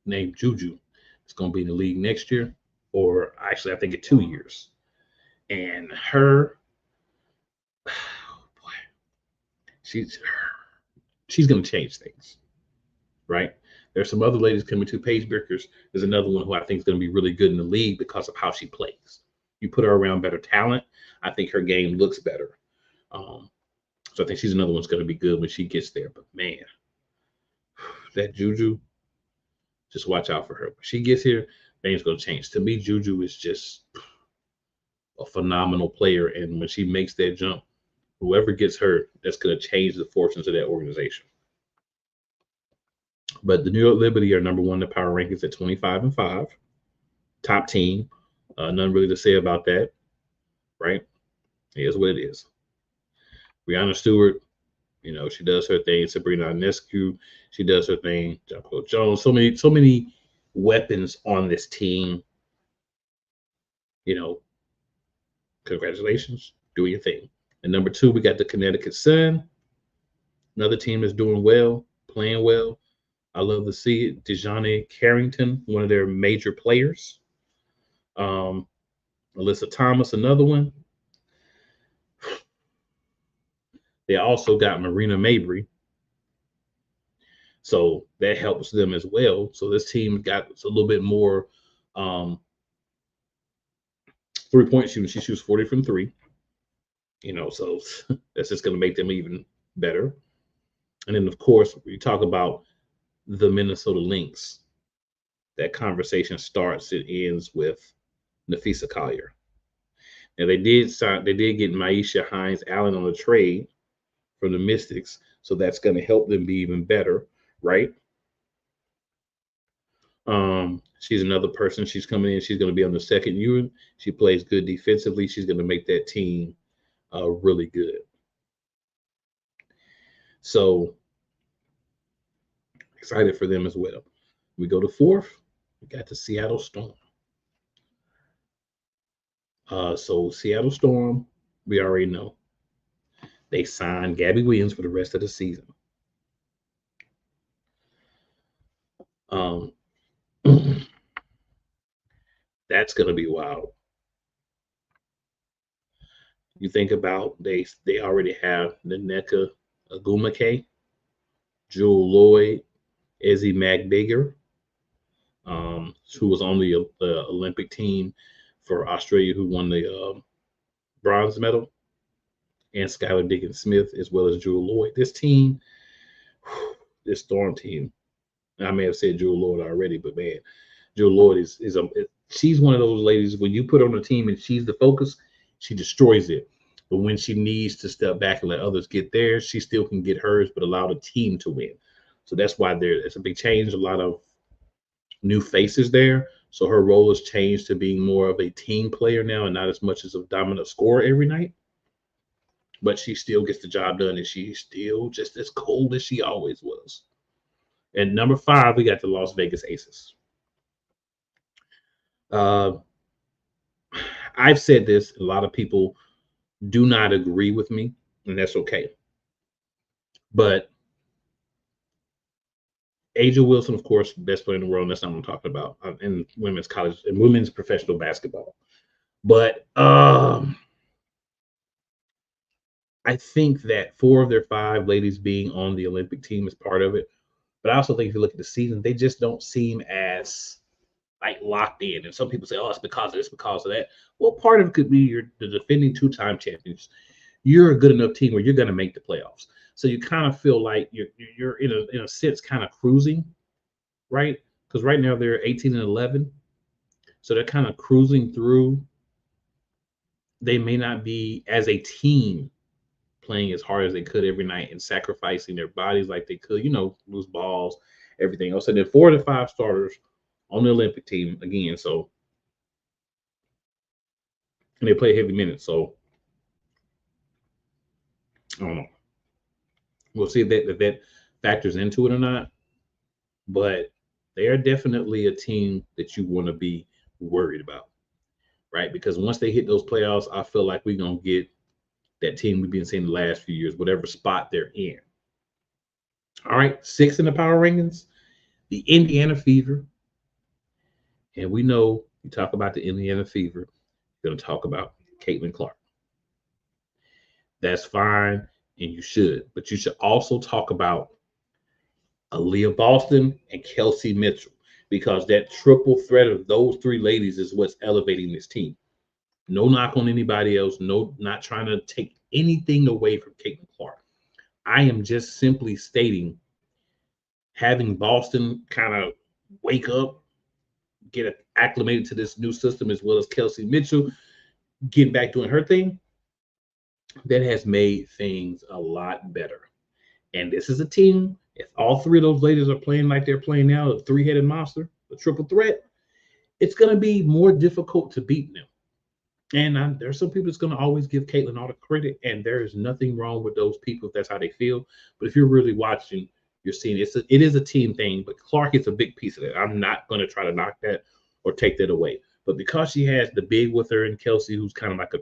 named Juju that's going to be in the league next year, or actually, I think in 2 years. And her, oh boy, she's going to change things. right? There's some other ladies coming to Paige Bickers is another one who I think is going to be really good in the league because of how she plays. You put her around better talent, I think her game looks better. Um, so I think she's another one's going to be good when she gets there. But man, that Juju, just watch out for her. When she gets here, things going to change. To me, Juju is just a phenomenal player, and when she makes that jump, whoever gets hurt, that's going to change the fortunes of that organization. But the New York Liberty are number one in the power rankings at 25-5, top team. Nothing really to say about that, right? It is what it is. Brianna Stewart, she does her thing. Sabrina Ionescu, she does her thing. Jacko Jones, so many weapons on this team. Congratulations, do your thing. And number two, we got the Connecticut Sun. Another team is doing well, playing well. I love to see it. DeJounte Carrington, one of their major players. Alyssa Thomas, another one. They also got Marina Mabry. So that helps them as well. So this team got a little bit more 3-point shooting. She shoots 40 from 3. So that's just going to make them even better. And then, of course, we talk about the Minnesota Lynx. That conversation starts and ends with Nafisa Collier. Now they did get Maisha Hines Allen on a trade from the Mystics, so that's going to help them be even better, right? She's another person. She's coming in. She's going to be on the second unit. She plays good defensively. She's going to make that team really good. So excited for them as well. We go to fourth. We got the Seattle Storm. So Seattle Storm, we already know. They signed Gabby Williams for the rest of the season. That's going to be wild. You think about they already have Nneka Agumake, Jewel Lloyd, Ezzie McBigger, who was on the Olympic team for Australia, who won the bronze medal, and Skylar Diggins-Smith, as well as Jewel Lloyd. This team, this Storm team, I may have said Jewel Lloyd already, but man, Jewel Lloyd she's one of those ladies, when you put her on a team and she's the focus, she destroys it. But when she needs to step back and let others get theirs, she still can get hers, but allow the team to win. So that's why it's a big change, a lot of new faces there. So her role has changed to being more of a team player now and not as much as a dominant scorer every night. But she still gets the job done, and she's still just as cold as she always was. And number 5, we got the Las Vegas Aces. I've said this, a lot of people do not agree with me, and that's okay. But Aja Wilson, of course, best player in the world, and that's not what I'm talking about in women's college and women's professional basketball. But I think that 4 of their 5 ladies being on the Olympic team is part of it. But I also think if you look at the season, they just don't seem as locked in. And some people say, oh, it's because of this, because of that. Well, part of it could be you're the defending 2-time champions. You're a good enough team where you're going to make the playoffs. So you kind of feel like you're in a sense kind of cruising, right? Because right now they're 18-11. So they're kind of cruising through. They may not be as a team playing as hard as they could every night and sacrificing their bodies like they could, lose balls, everything else. And then 4 to 5 starters on the Olympic team again. So, and they play heavy minutes. So, I don't know. We'll see if that factors into it or not. But they are definitely a team that you want to be worried about, right? Because once they hit those playoffs, I feel like we're going to get that team we've been seeing the last few years, whatever spot they're in. All right, 6 in the power rankings, the Indiana Fever. And we know you talk about the Indiana Fever, you're going to talk about Caitlin Clark. That's fine, and you should. But you should also talk about Aaliyah Boston, and Kelsey Mitchell, because that triple threat of those three ladies is what's elevating this team. No knock on anybody else. No, not trying to take anything away from Caitlin Clark. I am just simply stating having Boston kind of wake up, get acclimated to this new system, as well as Kelsey Mitchell getting back doing her thing, that has made things a lot better. And this is a team, if all three of those ladies are playing like they're playing now, a three-headed monster, a triple threat, it's going to be more difficult to beat them. And there's some people that's going to always give Caitlin all the credit, and there is nothing wrong with those people if that's how they feel. But if you're really watching, you're seeing it is a team thing, but Clark is a big piece of it. I'm not going to try to knock that or take that away. But because she has the big with her and Kelsey, who's kind of like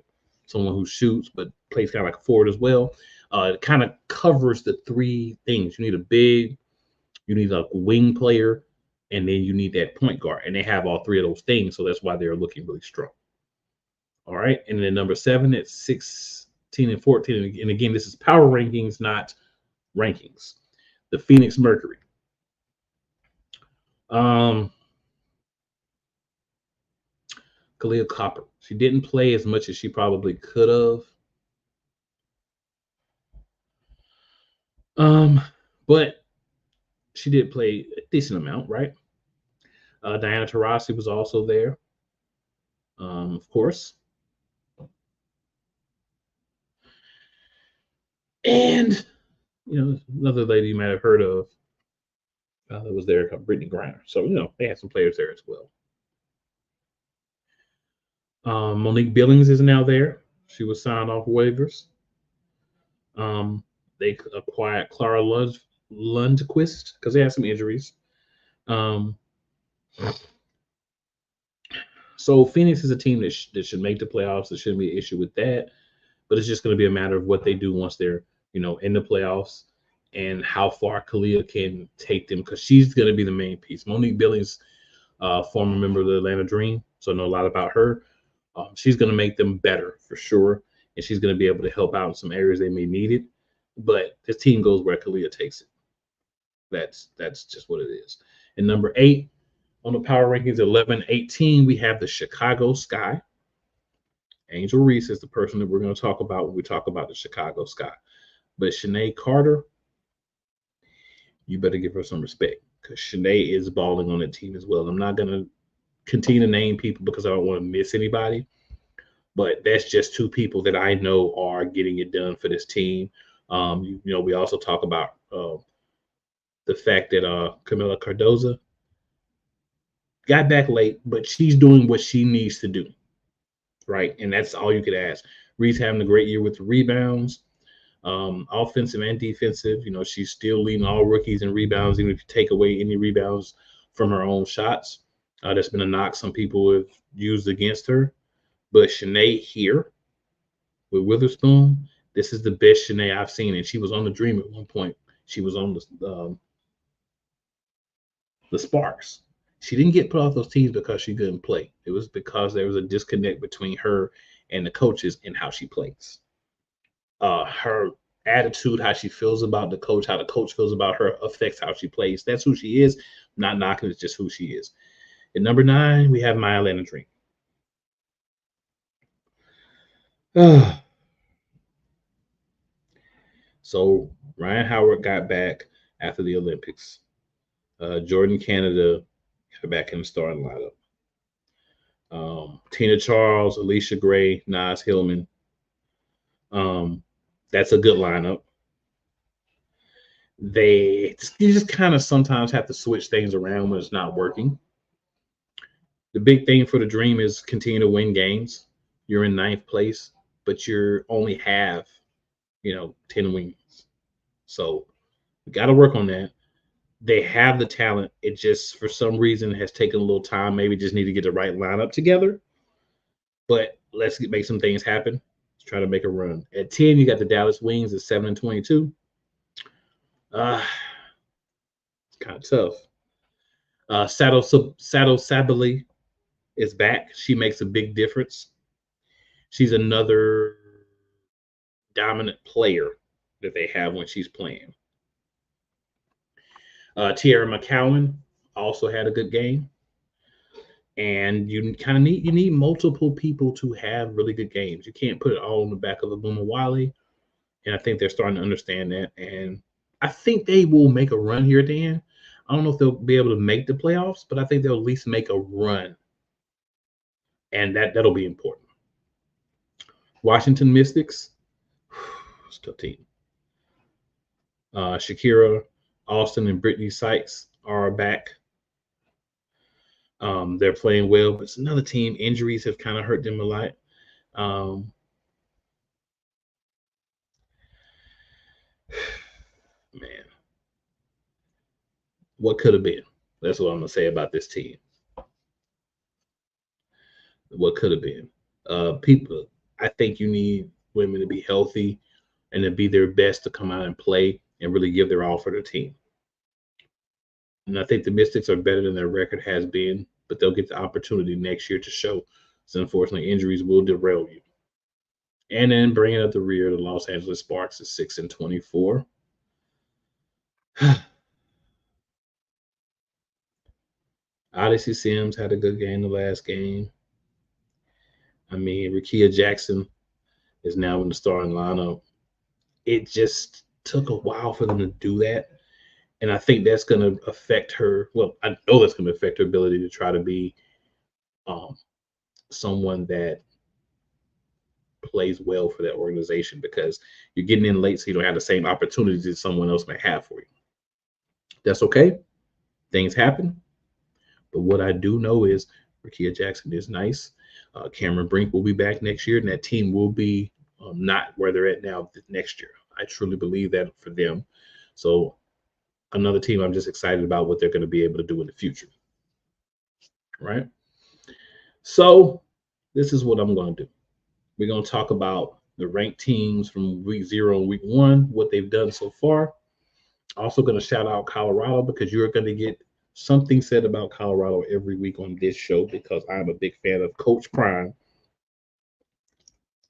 someone who shoots but plays kind of like a forward as well, it kind of covers the three things. You need a big, you need a wing player, and then you need that point guard. And they have all three of those things, so that's why they're looking really strong. All right, and then number 7 at 16 and 14. And again, this is power rankings, not rankings. The Phoenix Mercury. Kalia Copper. She didn't play as much as she probably could have. But she did play a decent amount, right? Diana Taurasi was also there, of course. And, another lady you might have heard of that was there, Brittany Griner. So, they had some players there as well. Monique Billings is now there. She was signed off waivers. They acquired Clara Lundquist because they had some injuries. So Phoenix is a team that should make the playoffs. There shouldn't be an issue with that. But it's just going to be a matter of what they do once they're, in the playoffs and how far Kalia can take them, because she's going to be the main piece. Monique Billings, former member of the Atlanta Dream, so I know a lot about her. She's going to make them better for sure, and she's going to be able to help out in some areas they may need it. But this team goes where Kalia takes it. That's just what it is. And number 8 on the power rankings, 11-18, we have the Chicago Sky. Angel Reese is the person that we're going to talk about when we talk about the Chicago Sky. But Shanae Carter, you better give her some respect, because Shanae is balling on the team as well. I'm not going to continue to name people because I don't want to miss anybody. But that's just 2 people that I know are getting it done for this team. We also talk about the fact that Camila Cardoza got back late, but she's doing what she needs to do, right? And that's all you could ask. Reese having a great year with the rebounds, offensive and defensive. She's still leading all rookies in rebounds, even if you take away any rebounds from her own shots. That's been a knock some people have used against her. But Shanae here with Witherspoon, this is the best Shanae I've seen. And she was on the Dream at one point. She was on the Sparks. She didn't get put off those teams because she couldn't play. It was because there was a disconnect between her and the coaches and how she plays. Her attitude, how she feels about the coach, how the coach feels about her affects how she plays. That's who she is. Not knocking, it's just who she is. At number 9, we have my Atlanta Dream. So Ryan Howard got back after the Olympics. Jordan Canada got back in the starting lineup. Tina Charles, Alicia Gray, Naz Hillman. That's a good lineup. You just kind of sometimes have to switch things around when it's not working. The big thing for the Dream is continue to win games. You're in 9th place, but you only have, 10 wins. So we got to work on that. They have the talent. It just, for some reason, has taken a little time. Maybe just need to get the right lineup together. But let's make some things happen. Let's try to make a run. At 10, you got the Dallas Wings at 7-22. It's kind of tough. Sato Sabali is back. She makes a big difference. She's another dominant player that they have when she's playing. Tierra McCowan also had a good game. And you kind of need multiple people to have really good games. You can't put it all on the back of a Boomer Wiley. And I think they're starting to understand that. And I think they will make a run here at the end. I don't know if they'll be able to make the playoffs, but I think they'll at least make a run. And that'll be important. Washington Mystics, it's a tough team. Shakira, Austin, and Brittany Sykes are back. They're playing well, but it's another team. Injuries have kind of hurt them a lot. Man, what could have been? That's what I'm gonna say about this team. What could have been? People, I think you need women to be healthy and to be their best to come out and play and really give their all for their team. And I think the Mystics are better than their record has been, but they'll get the opportunity next year to show. So unfortunately, injuries will derail you. And then bringing up the rear, the Los Angeles Sparks is 6-24. Odyssey Sims had a good game the last game. I mean, Rickea Jackson is now in the starting lineup. It just took a while for them to do that. And I think that's going to affect her. Well, I know that's going to affect her ability to try to be someone that plays well for that organization, because you're getting in late, so you don't have the same opportunities that someone else may have for you. That's okay. Things happen. But what I do know is Rickea Jackson is nice. Cameron Brink will be back next year, and that team will be not where they're at now next year. I truly believe that for them. So another team I'm just excited about what they're going to be able to do in the future. Right? So this is what I'm going to do. We're going to talk about the ranked teams from week 0 and week 1, what they've done so far. Also going to shout out Colorado, because you're going to get something said about Colorado every week on this show, because I'm a big fan of Coach Prime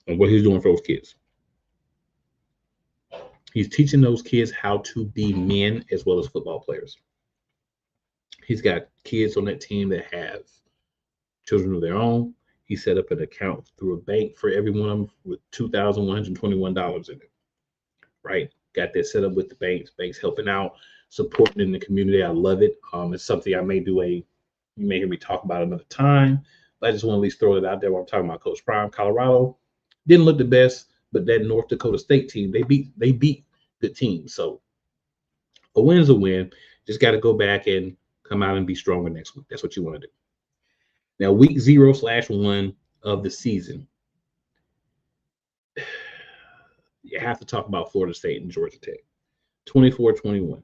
and what he's doing for those kids. He's teaching those kids how to be men as well as football players. He's got kids on that team that have children of their own. He set up an account through a bank for every one of them with $2,121 in it. Right? Got that set up with the banks. Banks helping out, supporting in the community. I love it. It's something I may do you may hear me talk about another time, but I just want to at least throw it out there while I'm talking about Coach Prime. Colorado didn't look the best, but that North Dakota State team, they beat good teams. So a win is a win. Just got to go back and come out and be stronger next week. That's what you want to do. Now, week 0/1 of the season, you have to talk about Florida State and Georgia Tech. 24-21.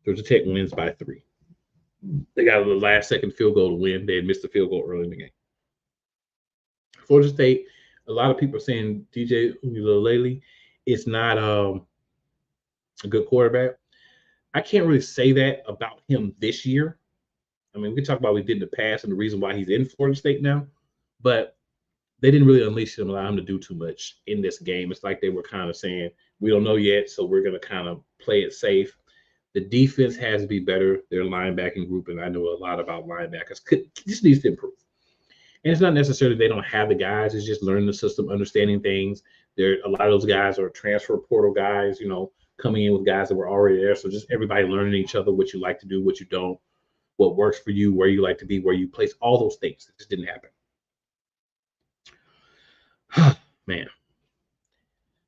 Georgia Tech wins by 3. They got a last-second field goal to win. They had missed the field goal early in the game. Florida State, a lot of people are saying DJ Uiagalelei is not a good quarterback. I can't really say that about him this year. I mean, we can talk about what he did in the past and the reason why he's in Florida State now, but they didn't really unleash him, allow him to do too much in this game. It's like they were kind of saying, we don't know yet, so we're going to kind of play it safe. The defense has to be better. Their linebacking group, and I know a lot about linebackers, just needs to improve. And it's not necessarily they don't have the guys. It's just learning the system, understanding things. A lot of those guys are transfer portal guys, coming in with guys that were already there. So just everybody learning each other, what you like to do, what you don't, what works for you, where you like to be, where you place, all those things. It just didn't happen. Man.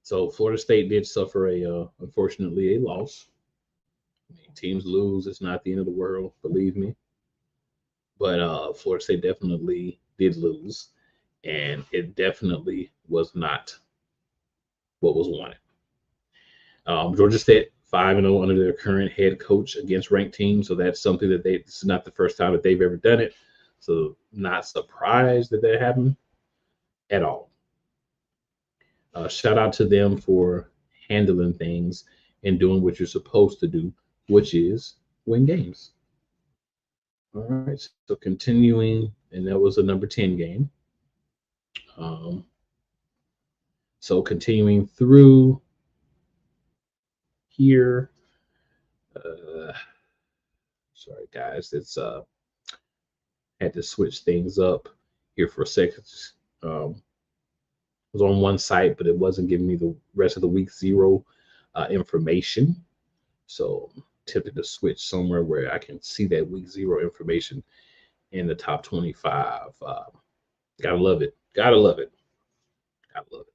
So Florida State did suffer unfortunately, a loss. I mean, teams lose. It's not the end of the world, believe me. But Florida State definitely did lose, and it definitely was not what was wanted. Georgia State 5-0 under their current head coach against ranked teams. So that's something that this is not the first time that they've ever done it. So not surprised that happened at all. Shout out to them for handling things and doing what you're supposed to do, which is win games. All right, so continuing, and that was a number 10 game. So continuing through here, Sorry, guys. It's had to switch things up here for a second. Was on one site, but it wasn't giving me the rest of the week zero information. So I'm tempted to switch somewhere where I can see that week zero information in the top 25. Gotta love it. Gotta love it. Gotta love it.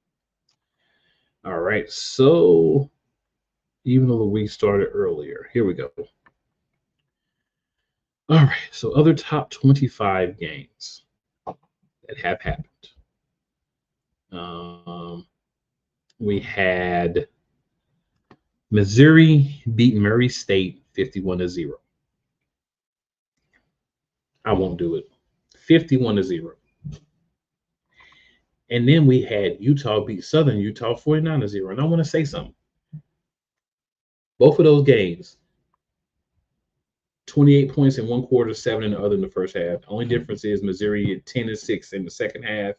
All right. So even though the week started earlier, here we go. All right. So other top 25 games that have happened. We had Missouri beat Murray State 51-0. I won't do it. 51-0. And then we had Utah beat Southern Utah 49-0. And I want to say something. Both of those games, 28 points in one quarter, 7 in the other in the first half. The only difference is Missouri had 10-6 in the second half.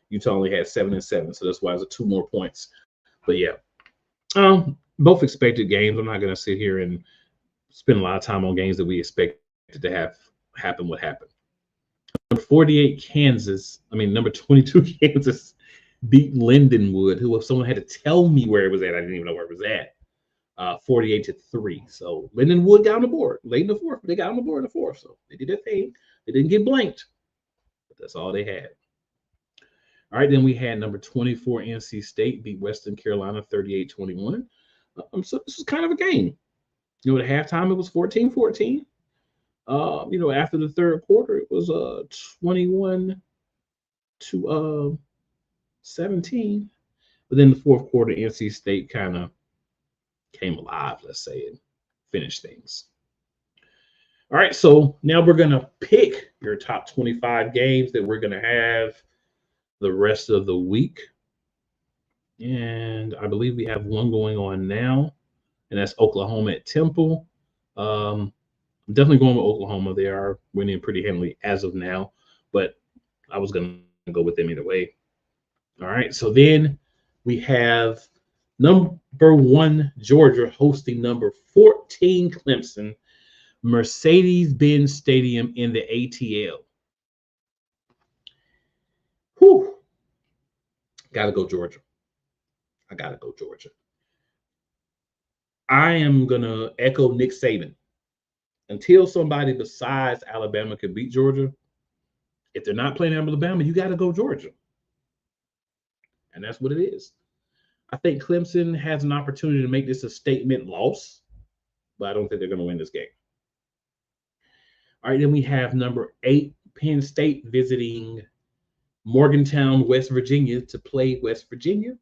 Utah only had 7-7, so that's why it's 2 more points. But yeah, both expected games. I'm not going to sit here and spend a lot of time on games that we expected to have happen. What happened? Number 22 Kansas beat Lindenwood, who if someone had to tell me where it was at, I didn't even know where it was at. 48-3. So Lindenwood got on the board late in the fourth. They got on the board in the fourth, so they did their thing. They didn't get blanked, but that's all they had. All right, then we had number 24 NC State beat Western Carolina 38-21. So this was kind of a game. At halftime it was 14-14. After the third quarter it was 21-17. But then the fourth quarter, NC State kind of came alive, let's say, and finished things. All right, so now we're going to pick your top 25 games that we're going to have the rest of the week. And I believe we have one going on now, and that's Oklahoma at Temple. I'm definitely going with Oklahoma. They are winning pretty handily as of now, but I was going to go with them either way. All right, so then we have number 1 Georgia hosting number 14 Clemson, Mercedes-Benz Stadium in the ATL. Whew. Gotta go Georgia. I gotta go Georgia. I am gonna echo Nick Saban. Until somebody besides Alabama can beat Georgia, if they're not playing Alabama, you gotta go Georgia. And that's what it is. I think Clemson has an opportunity to make this a statement loss, but I don't think they're going to win this game. All right, then we have number 8, Penn State visiting Morgantown, West Virginia to play West Virginia.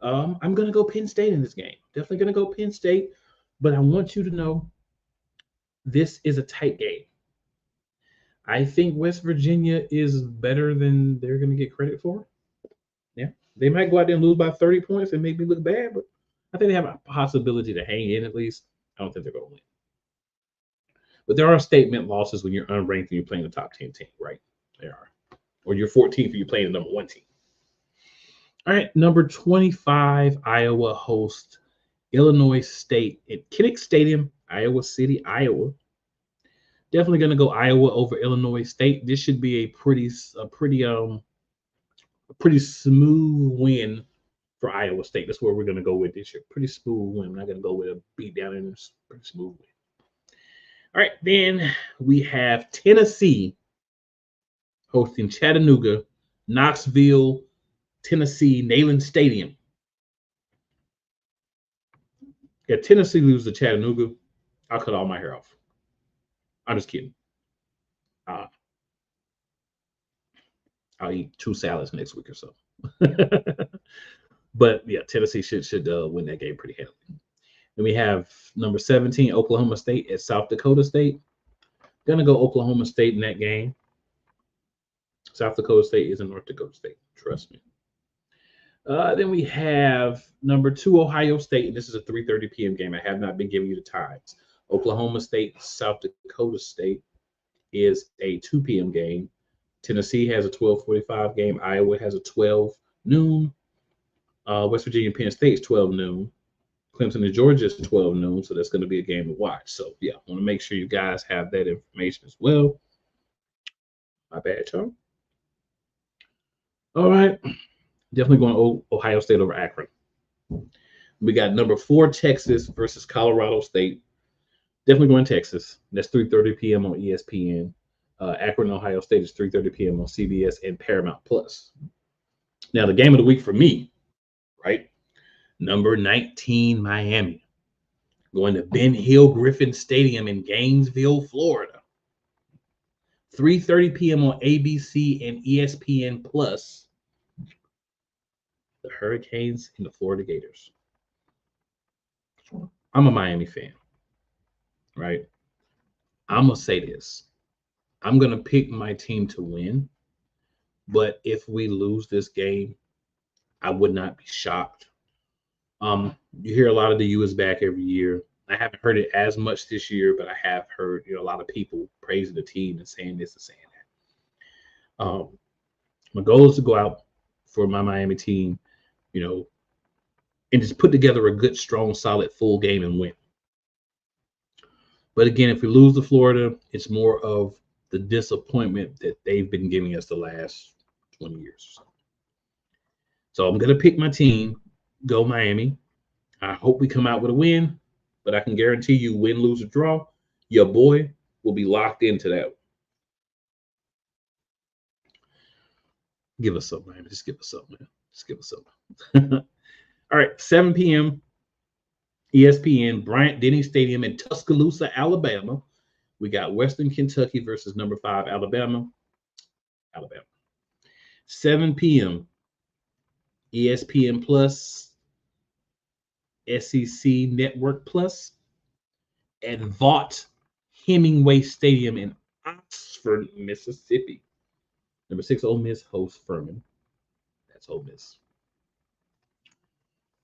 I'm going to go Penn State in this game. Definitely going to go Penn State, but I want you to know this is a tight game. I think West Virginia is better than they're going to get credit for. Yeah, they might go out there and lose by 30 points and make me look bad, but I think they have a possibility to hang in at least. I don't think they're going to win. But there are statement losses when you're unranked and you're playing the top 10 team, right? There are. Or you're 14th and you're playing the number 1 team. All right, number 25, Iowa hosts Illinois State at Kinnick Stadium, Iowa City, Iowa. Definitely going to go Iowa over Illinois State. This should be a pretty smooth win for Iowa State. That's where we're going to go with this year. Pretty smooth win. I'm not going to go with a beat down in this. Pretty smooth win. All right, then we have Tennessee hosting Chattanooga, Knoxville, Tennessee, Neyland Stadium. If Tennessee loses to Chattanooga, I'll cut all my hair off. I'm just kidding. I'll eat 2 salads next week or so. But yeah, Tennessee should win that game pretty handily. Then we have number 17, Oklahoma State at South Dakota State. Gonna go Oklahoma State in that game. South Dakota State isn't North Dakota State. Trust me. Then we have number 2, Ohio State. And this is a 3:30 p.m. game. I have not been giving you the times. Oklahoma State, South Dakota State is a 2 p.m. game. Tennessee has a 12:45 game. Iowa has a 12 noon. West Virginia, Penn State is 12 noon. Clemson and Georgia is 12 noon, so that's going to be a game to watch. So, yeah, I want to make sure you guys have that information as well. My bad, y'all. All right. Definitely going Ohio State over Akron. We got number 4 Texas versus Colorado State. Definitely going Texas. That's 3:30 p.m. on ESPN. Akron, Ohio State is 3:30 p.m. on CBS and Paramount Plus. Now, the game of the week for me, right? Number 19, Miami. Going to Ben Hill Griffin Stadium in Gainesville, Florida. 3:30 p.m. on ABC and ESPN Plus. The Hurricanes and the Florida Gators. I'm a Miami fan, right? I'm going to say this. I'm going to pick my team to win, but if we lose this game, I would not be shocked. You hear a lot of the U is back every year. I haven't heard it as much this year, but I have heard a lot of people praising the team and saying this and saying that. My goal is to go out for my Miami team, and just put together a good, strong, solid, full game and win. But again, if we lose to Florida, it's more of the disappointment that they've been giving us the last 20 years or so. So I'm going to pick my team, go Miami. I hope we come out with a win, but I can guarantee you win, lose, or draw, your boy will be locked into that. Give us something, man. Just give us something, man. Just give us something. All right, 7 p.m. ESPN, Bryant-Denny Stadium in Tuscaloosa, Alabama. We got Western Kentucky versus number 5, Alabama. 7 p.m. ESPN Plus, SEC Network Plus, at Vaught Hemingway Stadium in Oxford, Mississippi. Number 6, Ole Miss hosts Furman. That's Ole Miss.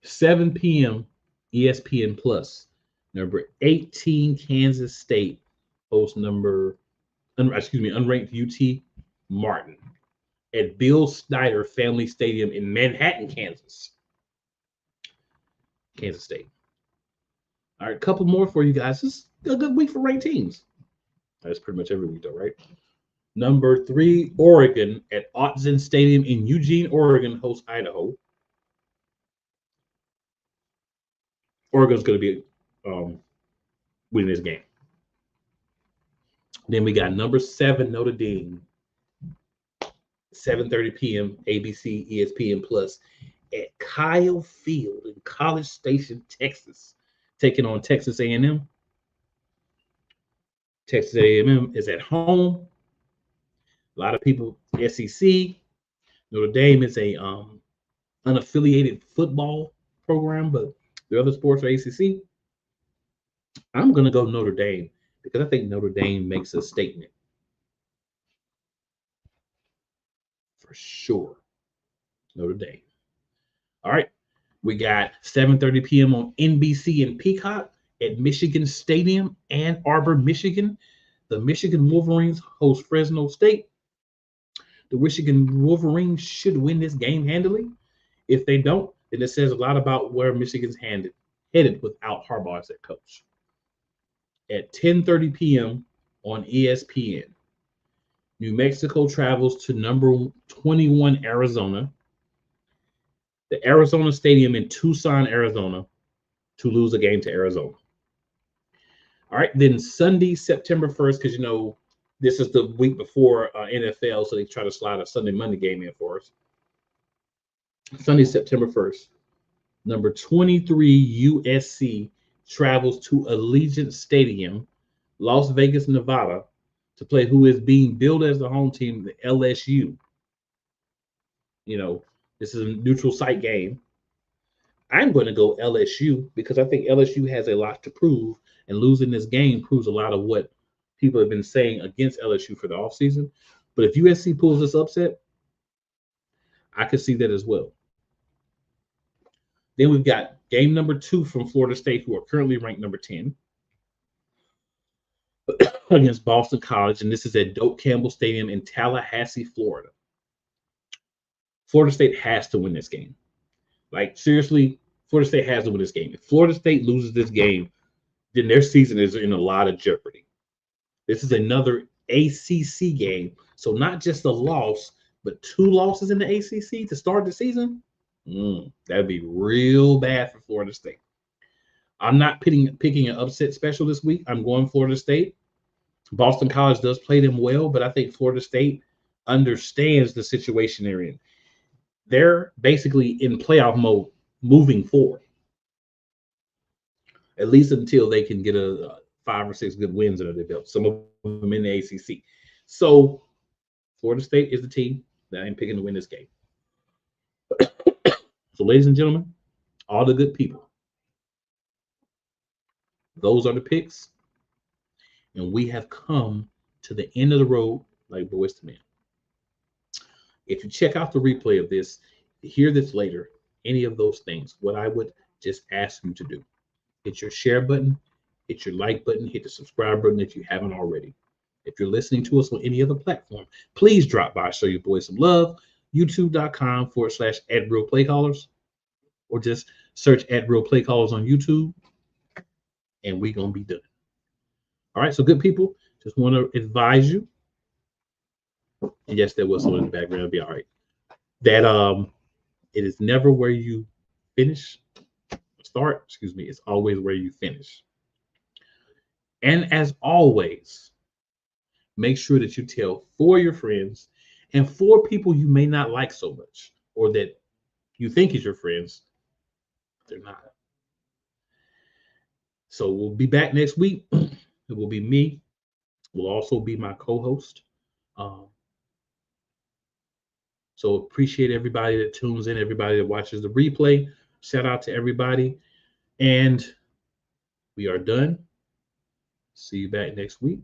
7 p.m. ESPN Plus. Number 18, Kansas State hosts unranked UT Martin at Bill Snyder Family Stadium in Manhattan, Kansas. Kansas State. All right, a couple more for you guys. This is a good week for ranked teams. That's pretty much every week, though, right? Number 3, Oregon at Autzen Stadium in Eugene, Oregon hosts Idaho. Oregon's going to be winning this game. Then we got number 7, Notre Dame, 7:30 p.m. ABC, ESPN Plus at Kyle Field in College Station, Texas, taking on Texas A&M. Texas A&M is at home. A lot of people, SEC. Notre Dame is a unaffiliated football program, but the other sports are ACC. I'm going to go Notre Dame because I think Notre Dame makes a statement. For sure. Notre Dame. All right. We got 7:30 p.m. on NBC and Peacock at Michigan Stadium, Ann Arbor, Michigan. The Michigan Wolverines host Fresno State. The Michigan Wolverines should win this game handily. If they don't, then it says a lot about where Michigan's headed without Harbaugh as their coach. At 10:30 p.m. on ESPN, New Mexico travels to number 21 Arizona, the Arizona Stadium in Tucson, Arizona, to lose a game to Arizona. All right, then Sunday, September 1st, because this is the week before NFL, so they try to slide a Sunday-Monday game in for us. Sunday, September 1st, number 23 USC travels to Allegiant Stadium, Las Vegas, Nevada, to play who is being billed as the home team, the LSU. This is a neutral site game. I'm going to go LSU because I think LSU has a lot to prove, and losing this game proves a lot of what people have been saying against LSU for the offseason. But if USC pulls this upset, I could see that as well. Then we've got game number 2 from Florida State, who are currently ranked number 10, against Boston College, and this is at Doak Campbell Stadium in Tallahassee, Florida. Florida State has to win this game. Like, seriously, Florida State has to win this game. If Florida State loses this game, then their season is in a lot of jeopardy. This is another ACC game. So not just a loss, but 2 losses in the ACC to start the season. That'd be real bad for Florida State. I'm not picking an upset special this week. I'm going Florida State. Boston College does play them well, but I think Florida State understands the situation they're in. They're basically in playoff mode moving forward, at least until they can get a 5 or 6 good wins under their belt. Some of them in the ACC. So Florida State is the team that I'm picking to win this game. So, ladies and gentlemen, all the good people, those are the picks. And we have come to the end of the road like Boys to Men. If you check out the replay of this, hear this later, any of those things, what I would just ask you to do, hit your share button, hit your like button, hit the subscribe button if you haven't already. If you're listening to us on any other platform, please drop by, show your boys some love, youtube.com/@RealPlayCallers, or just search @RealPlayCallers on YouTube, and we're going to be done. All right, so good people, just want to advise you, and yes, there was someone in the background, it'll be all right, that it is never where you start, it's always where you finish. And as always, make sure that you tell 4 your friends and 4 people you may not like so much, or that you think is your friends, they're not. So we'll be back next week. It will be me. Will also be my co-host. So appreciate everybody that tunes in, everybody that watches the replay. Shout out to everybody. And we are done. See you back next week.